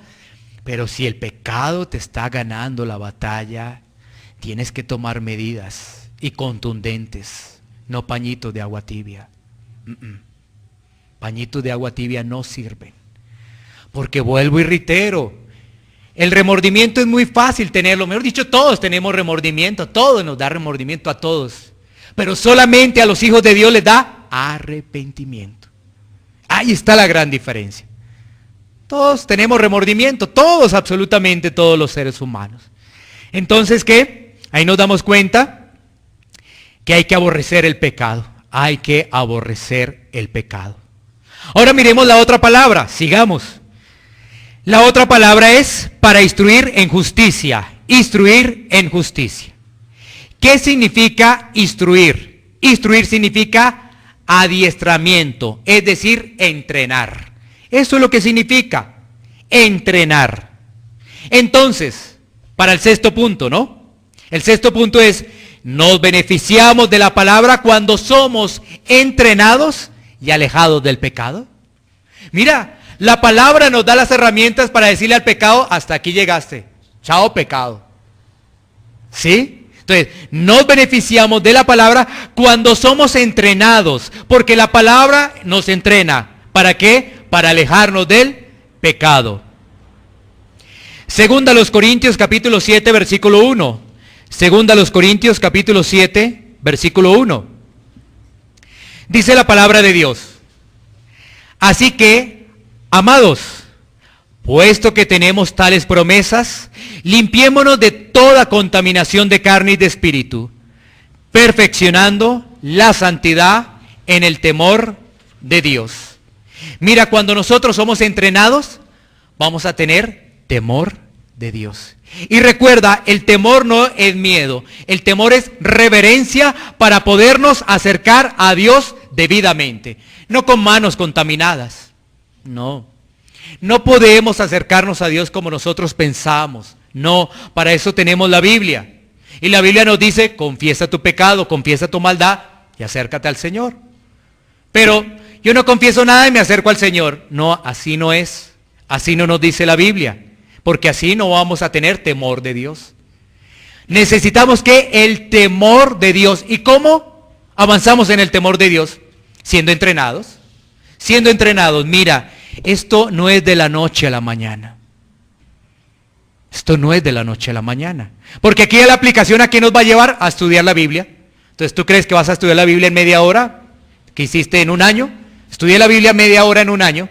Pero si el pecado te está ganando la batalla, tienes que tomar medidas y contundentes, no pañitos de agua tibia. Pañitos de agua tibia no sirven. Porque vuelvo y reitero, el remordimiento es muy fácil tenerlo. Mejor dicho, todos tenemos remordimiento. Todos nos da remordimiento, a todos. Pero solamente a los hijos de Dios les da arrepentimiento. Ahí está la gran diferencia. Todos tenemos remordimiento. Todos, absolutamente todos los seres humanos. Entonces, ¿qué? Ahí nos damos cuenta que hay que aborrecer el pecado. Hay que aborrecer el pecado. Ahora miremos la otra palabra, sigamos. La otra palabra es para instruir en justicia, instruir en justicia. ¿Qué significa instruir? Instruir significa adiestramiento, es decir, entrenar. Eso es lo que significa, entrenar. Entonces, para el sexto punto, ¿no? El sexto punto es, nos beneficiamos de la palabra cuando somos entrenados y alejados del pecado. Mira, la palabra nos da las herramientas para decirle al pecado, hasta aquí llegaste, chao pecado. ¿Sí? Entonces, nos beneficiamos de la palabra cuando somos entrenados, porque la palabra nos entrena. ¿Para qué? Para alejarnos del pecado. Segunda a los Corintios capítulo 7 versículo 1. Segunda a los Corintios capítulo 7 versículo 1. Dice la palabra de Dios. Así que, amados, puesto que tenemos tales promesas, limpiémonos de toda contaminación de carne y de espíritu, perfeccionando la santidad en el temor de Dios. Mira, cuando nosotros somos entrenados, vamos a tener temor de Dios. Y recuerda, el temor no es miedo, el temor es reverencia para podernos acercar a Dios debidamente, no con manos contaminadas. No podemos acercarnos a Dios como nosotros pensamos. No, para eso tenemos la Biblia. Y la Biblia nos dice, confiesa tu pecado, confiesa tu maldad y acércate al Señor. Pero yo no confieso nada y me acerco al Señor. No, así no es. Así no nos dice la Biblia. Porque así no vamos a tener temor de Dios. Necesitamos que el temor de Dios. ¿Y cómo avanzamos en el temor de Dios? Siendo entrenados. Siendo entrenados. Mira, esto no es de la noche a la mañana. Esto no es de la noche a la mañana. Porque aquí la aplicación, ¿a qué nos va a llevar? A estudiar la Biblia. Entonces, ¿tú crees que vas a estudiar la Biblia en media hora? ¿Que hiciste en un año? Estudié la Biblia media hora en un año.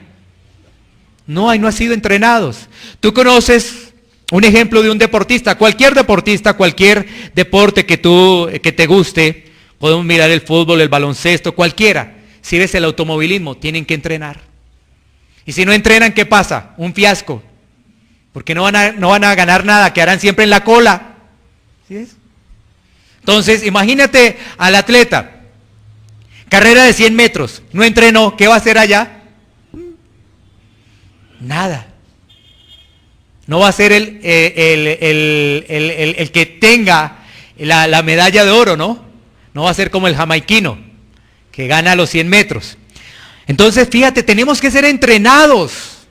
No, ahí no has sido entrenados. Tú conoces un ejemplo de un deportista, cualquier deporte que te guste, podemos mirar el fútbol, el baloncesto, cualquiera. Si ves el automovilismo, tienen que entrenar. Y si no entrenan, ¿qué pasa? Un fiasco. Porque no van a ganar nada, quedarán siempre en la cola. ¿Sí ves? Entonces, imagínate al atleta, carrera de 100 metros, no entrenó, ¿qué va a hacer allá? Nada. No va a ser el que tenga la medalla de oro, ¿no? No va a ser como el jamaiquino, que gana los 100 metros. Entonces, fíjate, tenemos que ser entrenados.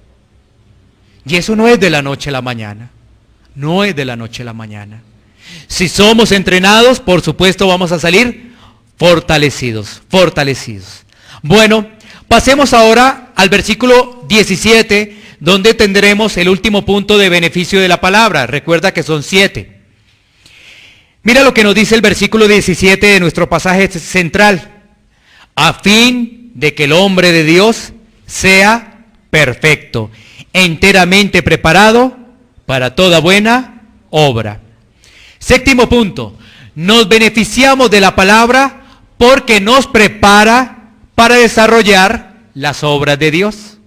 Y eso no es de la noche a la mañana. No es de la noche a la mañana. Si somos entrenados, por supuesto vamos a salir fortalecidos. Bueno, pasemos ahora al versículo 17, donde tendremos el último punto de beneficio de la palabra. Recuerda que son 7. Mira lo que nos dice el versículo 17 de nuestro pasaje central. A fin de que el hombre de Dios sea perfecto, enteramente preparado para toda buena obra. Séptimo punto, nos beneficiamos de la palabra porque nos prepara para desarrollar las obras de Dios.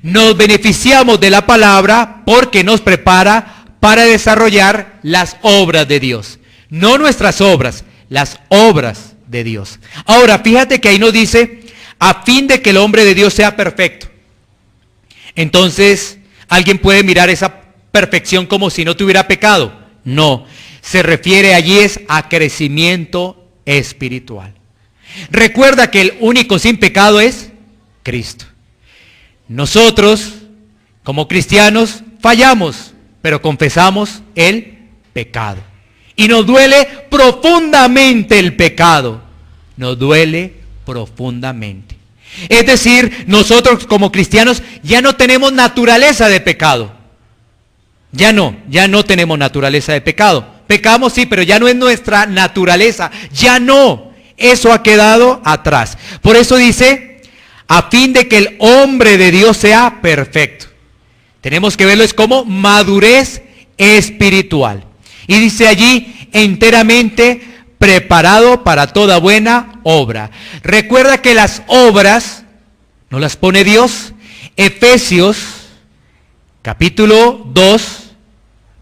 Nos beneficiamos de la palabra porque nos prepara para desarrollar las obras de Dios. No nuestras obras, las obras de Dios. Ahora, fíjate que ahí nos dice, a fin de que el hombre de Dios sea perfecto. Entonces, ¿alguien puede mirar esa perfección como si no tuviera pecado? No, se refiere allí es a crecimiento espiritual. Recuerda que el único sin pecado es Cristo. Nosotros, como cristianos, fallamos, pero confesamos el pecado. Y nos duele profundamente el pecado. Nos duele profundamente. Es decir, nosotros como cristianos ya no tenemos naturaleza de pecado. Ya no tenemos naturaleza de pecado. Pecamos sí, pero ya no es nuestra naturaleza. Ya no. Eso ha quedado atrás. Por eso dice, a fin de que el hombre de Dios sea perfecto. Tenemos que verlo es como madurez espiritual. Y dice allí, enteramente preparado para toda buena obra. Recuerda que las obras no las pone Dios. Efesios capítulo 2,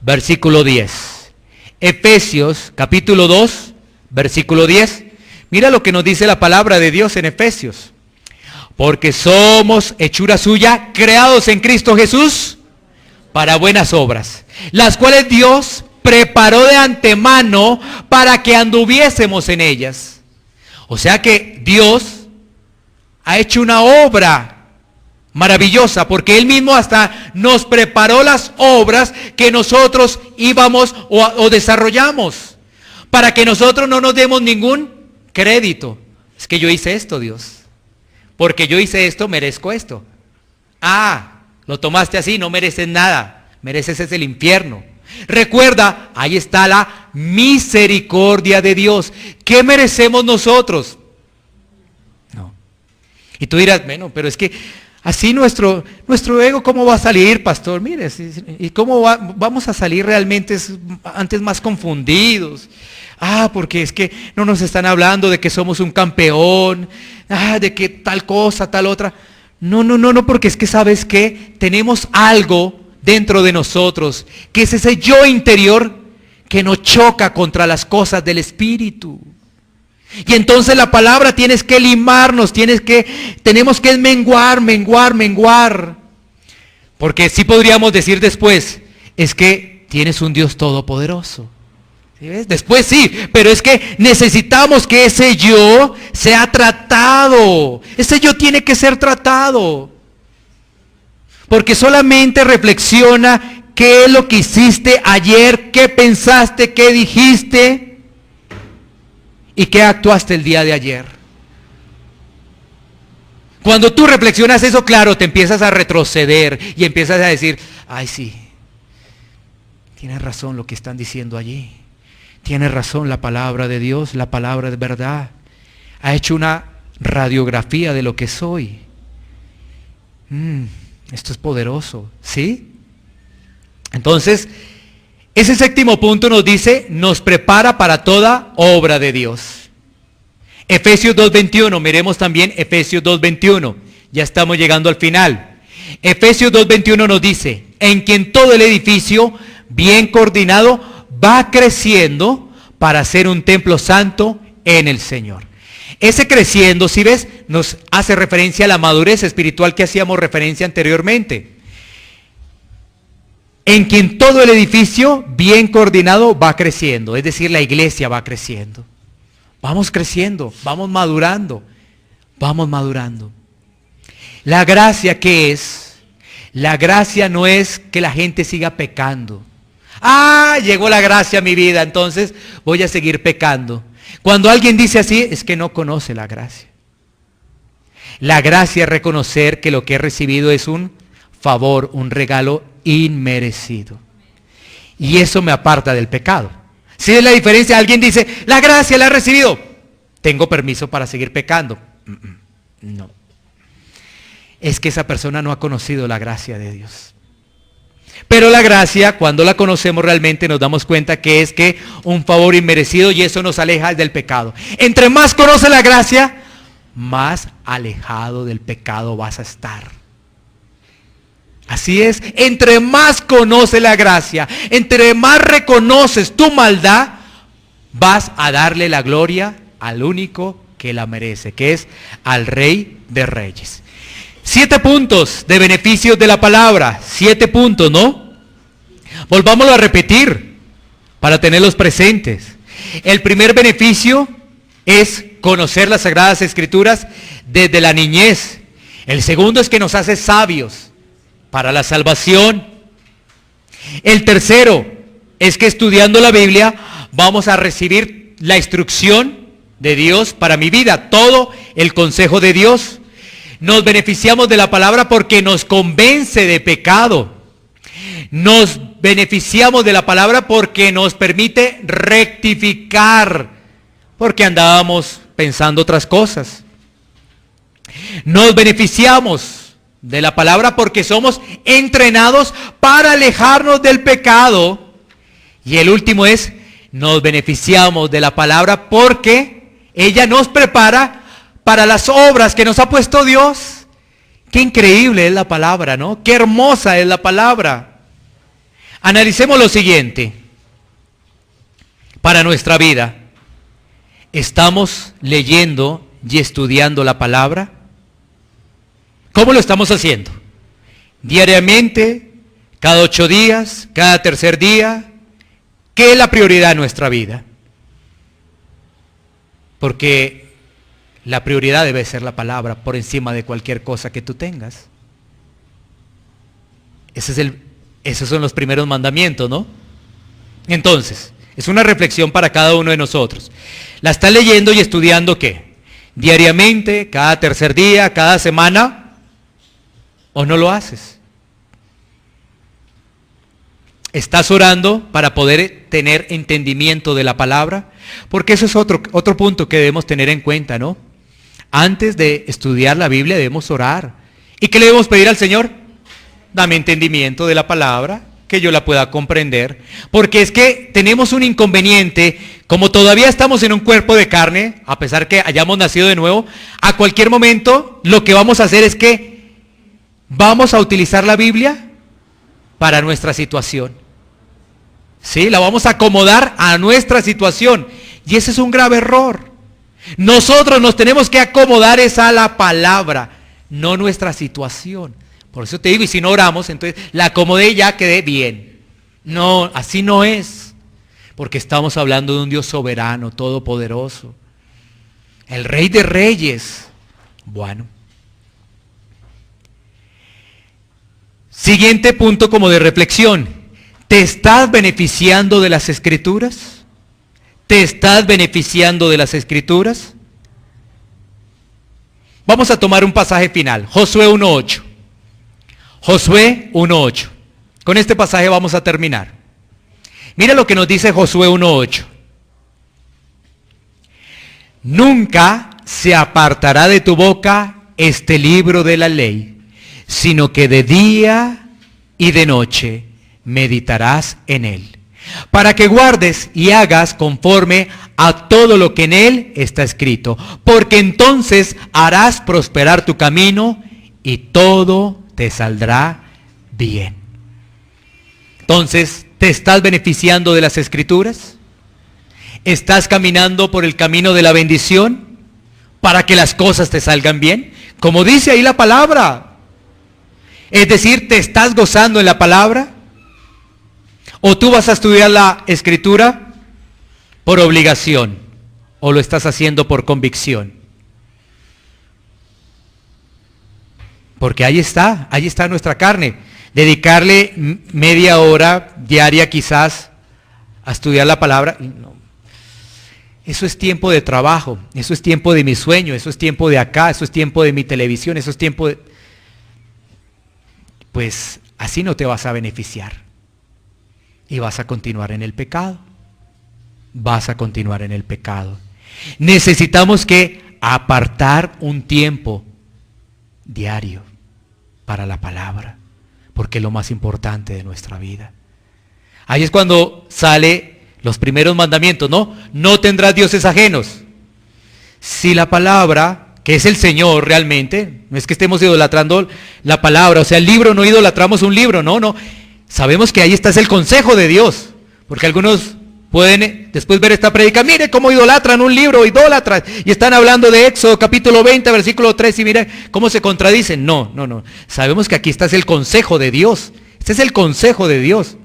versículo 10. Efesios capítulo 2, versículo 10. Mira lo que nos dice la palabra de Dios en Efesios. Porque somos hechura suya, creados en Cristo Jesús para buenas obras, las cuales Dios preparó de antemano para que anduviésemos en ellas. O sea que Dios ha hecho una obra maravillosa, porque Él mismo hasta nos preparó las obras que nosotros íbamos o desarrollamos, para que nosotros no nos demos ningún crédito. Es que yo hice esto, Dios. Porque yo hice esto, merezco esto. Ah, lo tomaste así, no mereces nada. Mereces es el infierno. Recuerda, ahí está la misericordia de Dios. ¿Qué merecemos nosotros? No. Y tú dirás, bueno, pero es que así nuestro ego, ¿cómo va a salir, pastor? Mire, ¿y cómo vamos a salir realmente antes más confundidos? Ah, porque es que no nos están hablando de que somos un campeón, de que tal cosa, tal otra. No, porque es que ¿sabes qué? Tenemos algo dentro de nosotros, que es ese yo interior que nos choca contra las cosas del Espíritu. Y entonces la palabra tienes que limarnos, tenemos que menguar. Porque sí podríamos decir después, es que tienes un Dios todopoderoso. ¿Sí ves? Después sí, pero es que necesitamos que ese yo sea tratado. Ese yo tiene que ser tratado. Porque solamente reflexiona qué es lo que hiciste ayer, qué pensaste, qué dijiste y qué actuaste el día de ayer. Cuando tú reflexionas eso, claro, te empiezas a retroceder y empiezas a decir, ay sí, tienes razón lo que están diciendo allí. Tienes razón la palabra de Dios, la palabra de verdad. Ha hecho una radiografía de lo que soy. Esto es poderoso, ¿sí? Entonces, ese séptimo punto nos dice, nos prepara para toda obra de Dios. Efesios 2:21, miremos también Efesios 2:21, ya estamos llegando al final. Efesios 2:21 nos dice, en quien todo el edificio, bien coordinado, va creciendo para ser un templo santo en el Señor. Ese creciendo, si ves, nos hace referencia a la madurez espiritual que hacíamos referencia anteriormente. En quien todo el edificio, bien coordinado, va creciendo. Es decir, la iglesia va creciendo. Vamos creciendo, vamos madurando. Vamos madurando. La gracia, ¿qué es? La gracia no es que la gente siga pecando. Llegó la gracia a mi vida, entonces voy a seguir pecando. Cuando alguien dice así, es que no conoce la gracia. La gracia es reconocer que lo que he recibido es un favor, un regalo inmerecido. Y eso me aparta del pecado. ¿Sí es la diferencia? Alguien dice, la gracia la he recibido. ¿Tengo permiso para seguir pecando? No. Es que esa persona no ha conocido la gracia de Dios. Pero la gracia, cuando la conocemos realmente, nos damos cuenta que es que un favor inmerecido, y eso nos aleja del pecado. Entre más conoce la gracia, más alejado del pecado vas a estar. Así es, entre más conoce la gracia, entre más reconoces tu maldad, vas a darle la gloria al único que la merece, que es al Rey de Reyes. 7 puntos de beneficios de la palabra, 7 puntos, ¿no? Volvámoslo a repetir para tenerlos presentes. El primer beneficio es conocer las Sagradas Escrituras desde la niñez. El segundo es que nos hace sabios para la salvación. El tercero es que estudiando la Biblia vamos a recibir la instrucción de Dios para mi vida, todo el consejo de Dios. Nos beneficiamos de la palabra porque nos convence de pecado. Nos beneficiamos de la palabra porque nos permite rectificar, porque andábamos pensando otras cosas. Nos beneficiamos de la palabra porque somos entrenados para alejarnos del pecado. Y el último es, nos beneficiamos de la palabra porque ella nos prepara para las obras que nos ha puesto Dios. Qué increíble es la palabra, ¿no? Qué hermosa es la palabra. Analicemos lo siguiente. Para nuestra vida, ¿estamos leyendo y estudiando la palabra? ¿Cómo lo estamos haciendo? ¿Diariamente? ¿Cada 8 días? ¿Cada tercer día? ¿Qué es la prioridad en nuestra vida? Porque la prioridad debe ser la palabra por encima de cualquier cosa que tú tengas. Esos son los primeros mandamientos, ¿no? Entonces, es una reflexión para cada uno de nosotros. ¿La estás leyendo y estudiando qué? ¿Diariamente? ¿Cada tercer día? ¿Cada semana? ¿O no lo haces? ¿Estás orando para poder tener entendimiento de la palabra? Porque eso es otro punto que debemos tener en cuenta, ¿no? Antes de estudiar la Biblia debemos orar. ¿Y qué le debemos pedir al Señor? Dame entendimiento de la palabra, que yo la pueda comprender. Porque es que tenemos un inconveniente, como todavía estamos en un cuerpo de carne, a pesar que hayamos nacido de nuevo, a cualquier momento lo que vamos a hacer es que vamos a utilizar la Biblia para nuestra situación. ¿Sí? La vamos a acomodar a nuestra situación. Y ese es un grave error. Nosotros nos tenemos que acomodar a la palabra, no nuestra situación. Por eso te digo, y si no oramos, entonces la acomodé y ya quedé bien. No, así no es. Porque estamos hablando de un Dios soberano, todopoderoso. El Rey de Reyes. Bueno. Siguiente punto como de reflexión. ¿Te estás beneficiando de las Escrituras? ¿Te estás beneficiando de las Escrituras? Vamos a tomar un pasaje final. Josué 1:8. Josué 1:8. Con este pasaje vamos a terminar. Mira lo que nos dice Josué 1:8. Nunca se apartará de tu boca este libro de la ley, sino que de día y de noche meditarás en él, para que guardes y hagas conforme a todo lo que en él está escrito, porque entonces harás prosperar tu camino y todo te saldrá bien. Entonces, ¿te estás beneficiando de las Escrituras? ¿Estás caminando por el camino de la bendición para que las cosas te salgan bien? Como dice ahí la palabra. Es decir, ¿te estás gozando en la palabra? ¿O tú vas a estudiar la Escritura por obligación? ¿O lo estás haciendo por convicción? Porque ahí está nuestra carne. Dedicarle media hora diaria quizás a estudiar la palabra, no. Eso es tiempo de trabajo, eso es tiempo de mi sueño, eso es tiempo de acá, eso es tiempo de mi televisión, eso es tiempo de... Pues así no te vas a beneficiar. Y vas a continuar en el pecado. Vas a continuar en el pecado. Necesitamos que apartar un tiempo diario para la palabra, porque es lo más importante de nuestra vida. Ahí es cuando sale los primeros mandamientos, ¿no? No tendrás dioses ajenos. Si la palabra, que es el Señor realmente, no es que estemos idolatrando la palabra, o sea, el libro, no idolatramos un libro, no. Sabemos que ahí está el consejo de Dios, porque algunos pueden después ver esta prédica, mire cómo idolatran un libro, idólatras, y están hablando de Éxodo capítulo 20, versículo 3, y mire cómo se contradicen. No. Sabemos que aquí está el consejo de Dios. Este es el consejo de Dios.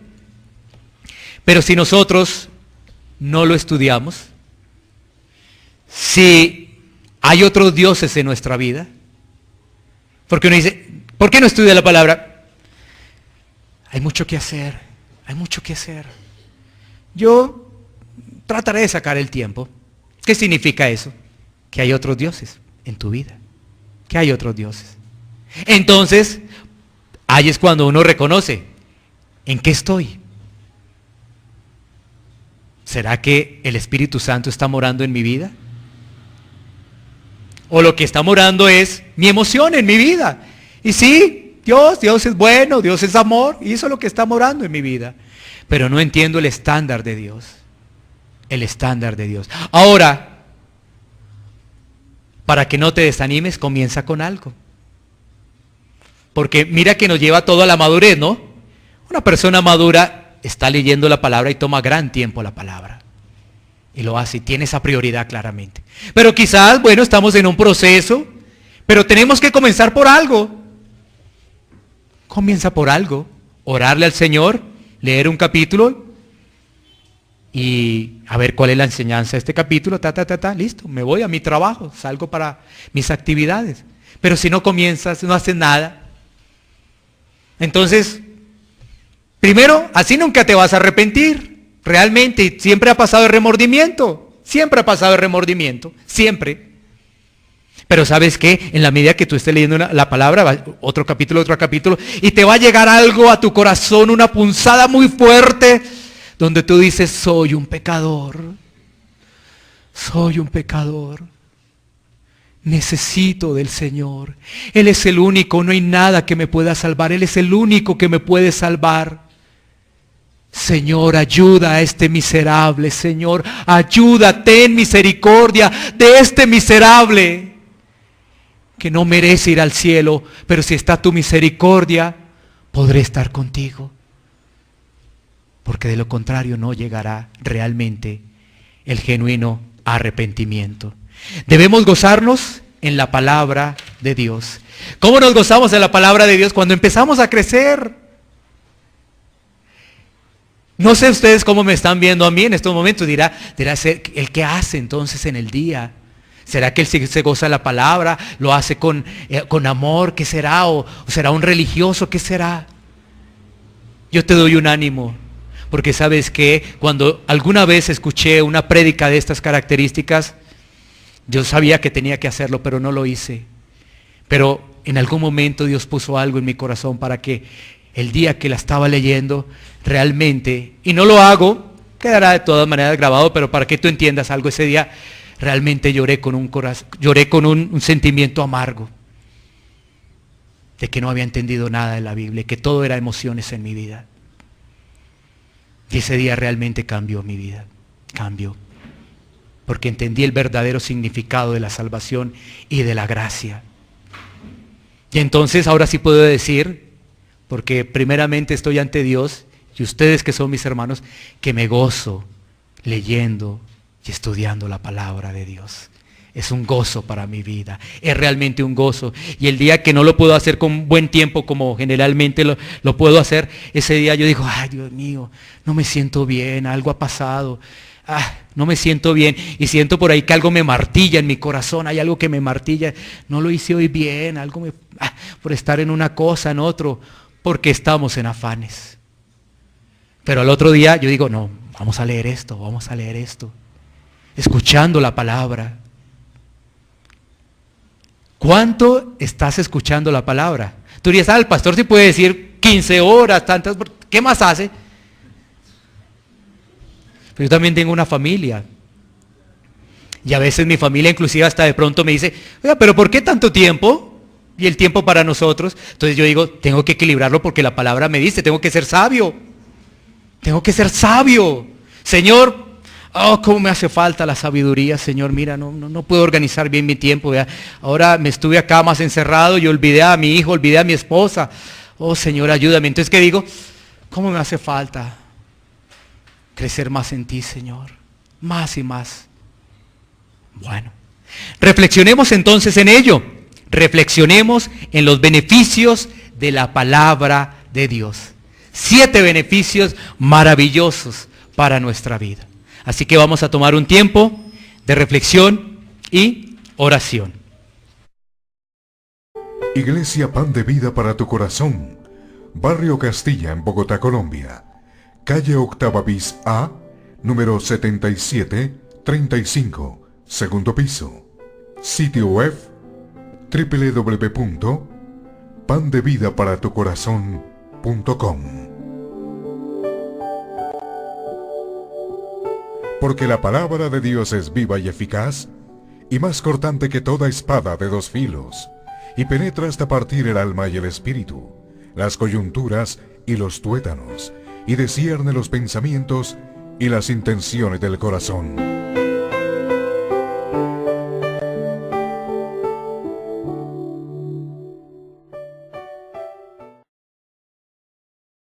Pero si nosotros no lo estudiamos, si hay otros dioses en nuestra vida, porque uno dice, ¿por qué no estudia la palabra? Hay mucho que hacer. Yo trataré de sacar el tiempo. ¿Qué significa eso? Que hay otros dioses en tu vida. Que hay otros dioses. Entonces, ahí es cuando uno reconoce, ¿en qué estoy? ¿Será que el Espíritu Santo está morando en mi vida? O lo que está morando es mi emoción en mi vida. Y sí, Dios es bueno, Dios es amor, y eso es lo que está morando en mi vida. Pero no entiendo el estándar de Dios. El estándar de Dios. Ahora, para que no te desanimes, comienza con algo. Porque mira que nos lleva todo a la madurez, ¿no? Una persona madura está leyendo la palabra y toma gran tiempo la palabra. Y lo hace y tiene esa prioridad claramente. Pero quizás, estamos en un proceso, pero tenemos que comenzar por algo. Comienza por algo. Orarle al Señor, leer un capítulo y a ver cuál es la enseñanza de este capítulo, listo, me voy a mi trabajo, salgo para mis actividades. Pero si no comienzas, no haces nada. Entonces, primero, así nunca te vas a arrepentir. Realmente, siempre ha pasado el remordimiento. Siempre. Pero ¿sabes qué? En la medida que tú estés leyendo la palabra, otro capítulo, y te va a llegar algo a tu corazón, una punzada muy fuerte, donde tú dices, soy un pecador. Necesito del Señor. Él es el único, no hay nada que me pueda salvar. Él es el único que me puede salvar. Señor, ayuda a este miserable. Señor, ayuda, ten misericordia de este miserable que no merece ir al cielo, pero si está tu misericordia, podré estar contigo. Porque de lo contrario no llegará realmente el genuino arrepentimiento. Debemos gozarnos en la palabra de Dios. ¿Cómo nos gozamos en la palabra de Dios? Cuando empezamos a crecer. No sé ustedes cómo me están viendo a mí en estos momentos. Dirá el que hace entonces en el día. ¿Será que él se goza de la palabra? ¿Lo hace con amor? ¿Qué será? ¿O será un religioso? ¿Qué será? Yo te doy un ánimo. Porque sabes que cuando alguna vez escuché una prédica de estas características, yo sabía que tenía que hacerlo, pero no lo hice. Pero en algún momento Dios puso algo en mi corazón para que el día que la estaba leyendo, realmente, y no lo hago, quedará de todas maneras grabado, pero para que tú entiendas algo, ese día realmente lloré con un sentimiento amargo de que no había entendido nada de la Biblia, que todo era emociones en mi vida. Y ese día realmente cambió mi vida, cambió. Porque entendí el verdadero significado de la salvación y de la gracia. Y entonces ahora sí puedo decir, porque primeramente estoy ante Dios, y ustedes que son mis hermanos, que me gozo leyendo y estudiando la palabra de Dios. Es un gozo para mi vida, es realmente un gozo. Y el día que no lo puedo hacer con buen tiempo, como generalmente lo puedo hacer, ese día yo digo, ay Dios mío, no me siento bien, algo ha pasado. No me siento bien y siento por ahí que algo me martilla en mi corazón, hay algo que me martilla, no lo hice hoy bien, algo por estar en una cosa, en otro, porque estamos en afanes. Pero al otro día yo digo, no, vamos a leer esto, escuchando la palabra. ¿Cuánto estás escuchando la palabra? Tú dirías, el pastor sí puede decir 15 horas, tantas, ¿qué más hace? Pero yo también tengo una familia. Y a veces mi familia inclusive hasta de pronto me dice, oiga, pero ¿por qué tanto tiempo? Y el tiempo para nosotros. Entonces yo digo, tengo que equilibrarlo porque la palabra me dice, tengo que ser sabio. Tengo que ser sabio. Señor, cómo me hace falta la sabiduría, Señor. Mira, no puedo organizar bien mi tiempo. ¿Vea? Ahora me estuve acá más encerrado y olvidé a mi hijo, olvidé a mi esposa. Oh, Señor, ayúdame. Entonces, ¿qué digo? ¿Cómo me hace falta crecer más en ti, Señor? Más y más. Bueno, reflexionemos entonces en ello. Reflexionemos en los beneficios de la palabra de Dios. 7 beneficios maravillosos para nuestra vida. Así que vamos a tomar un tiempo de reflexión y oración. Iglesia Pan de Vida para tu Corazón, Barrio Castilla en Bogotá, Colombia. Calle Octava bis A, número 7735, segundo piso. Sitio web www.pandevidaparatucorazon.com. Porque la palabra de Dios es viva y eficaz, y más cortante que toda espada de 2 filos, y penetra hasta partir el alma y el espíritu, las coyunturas y los tuétanos, y discierne los pensamientos y las intenciones del corazón.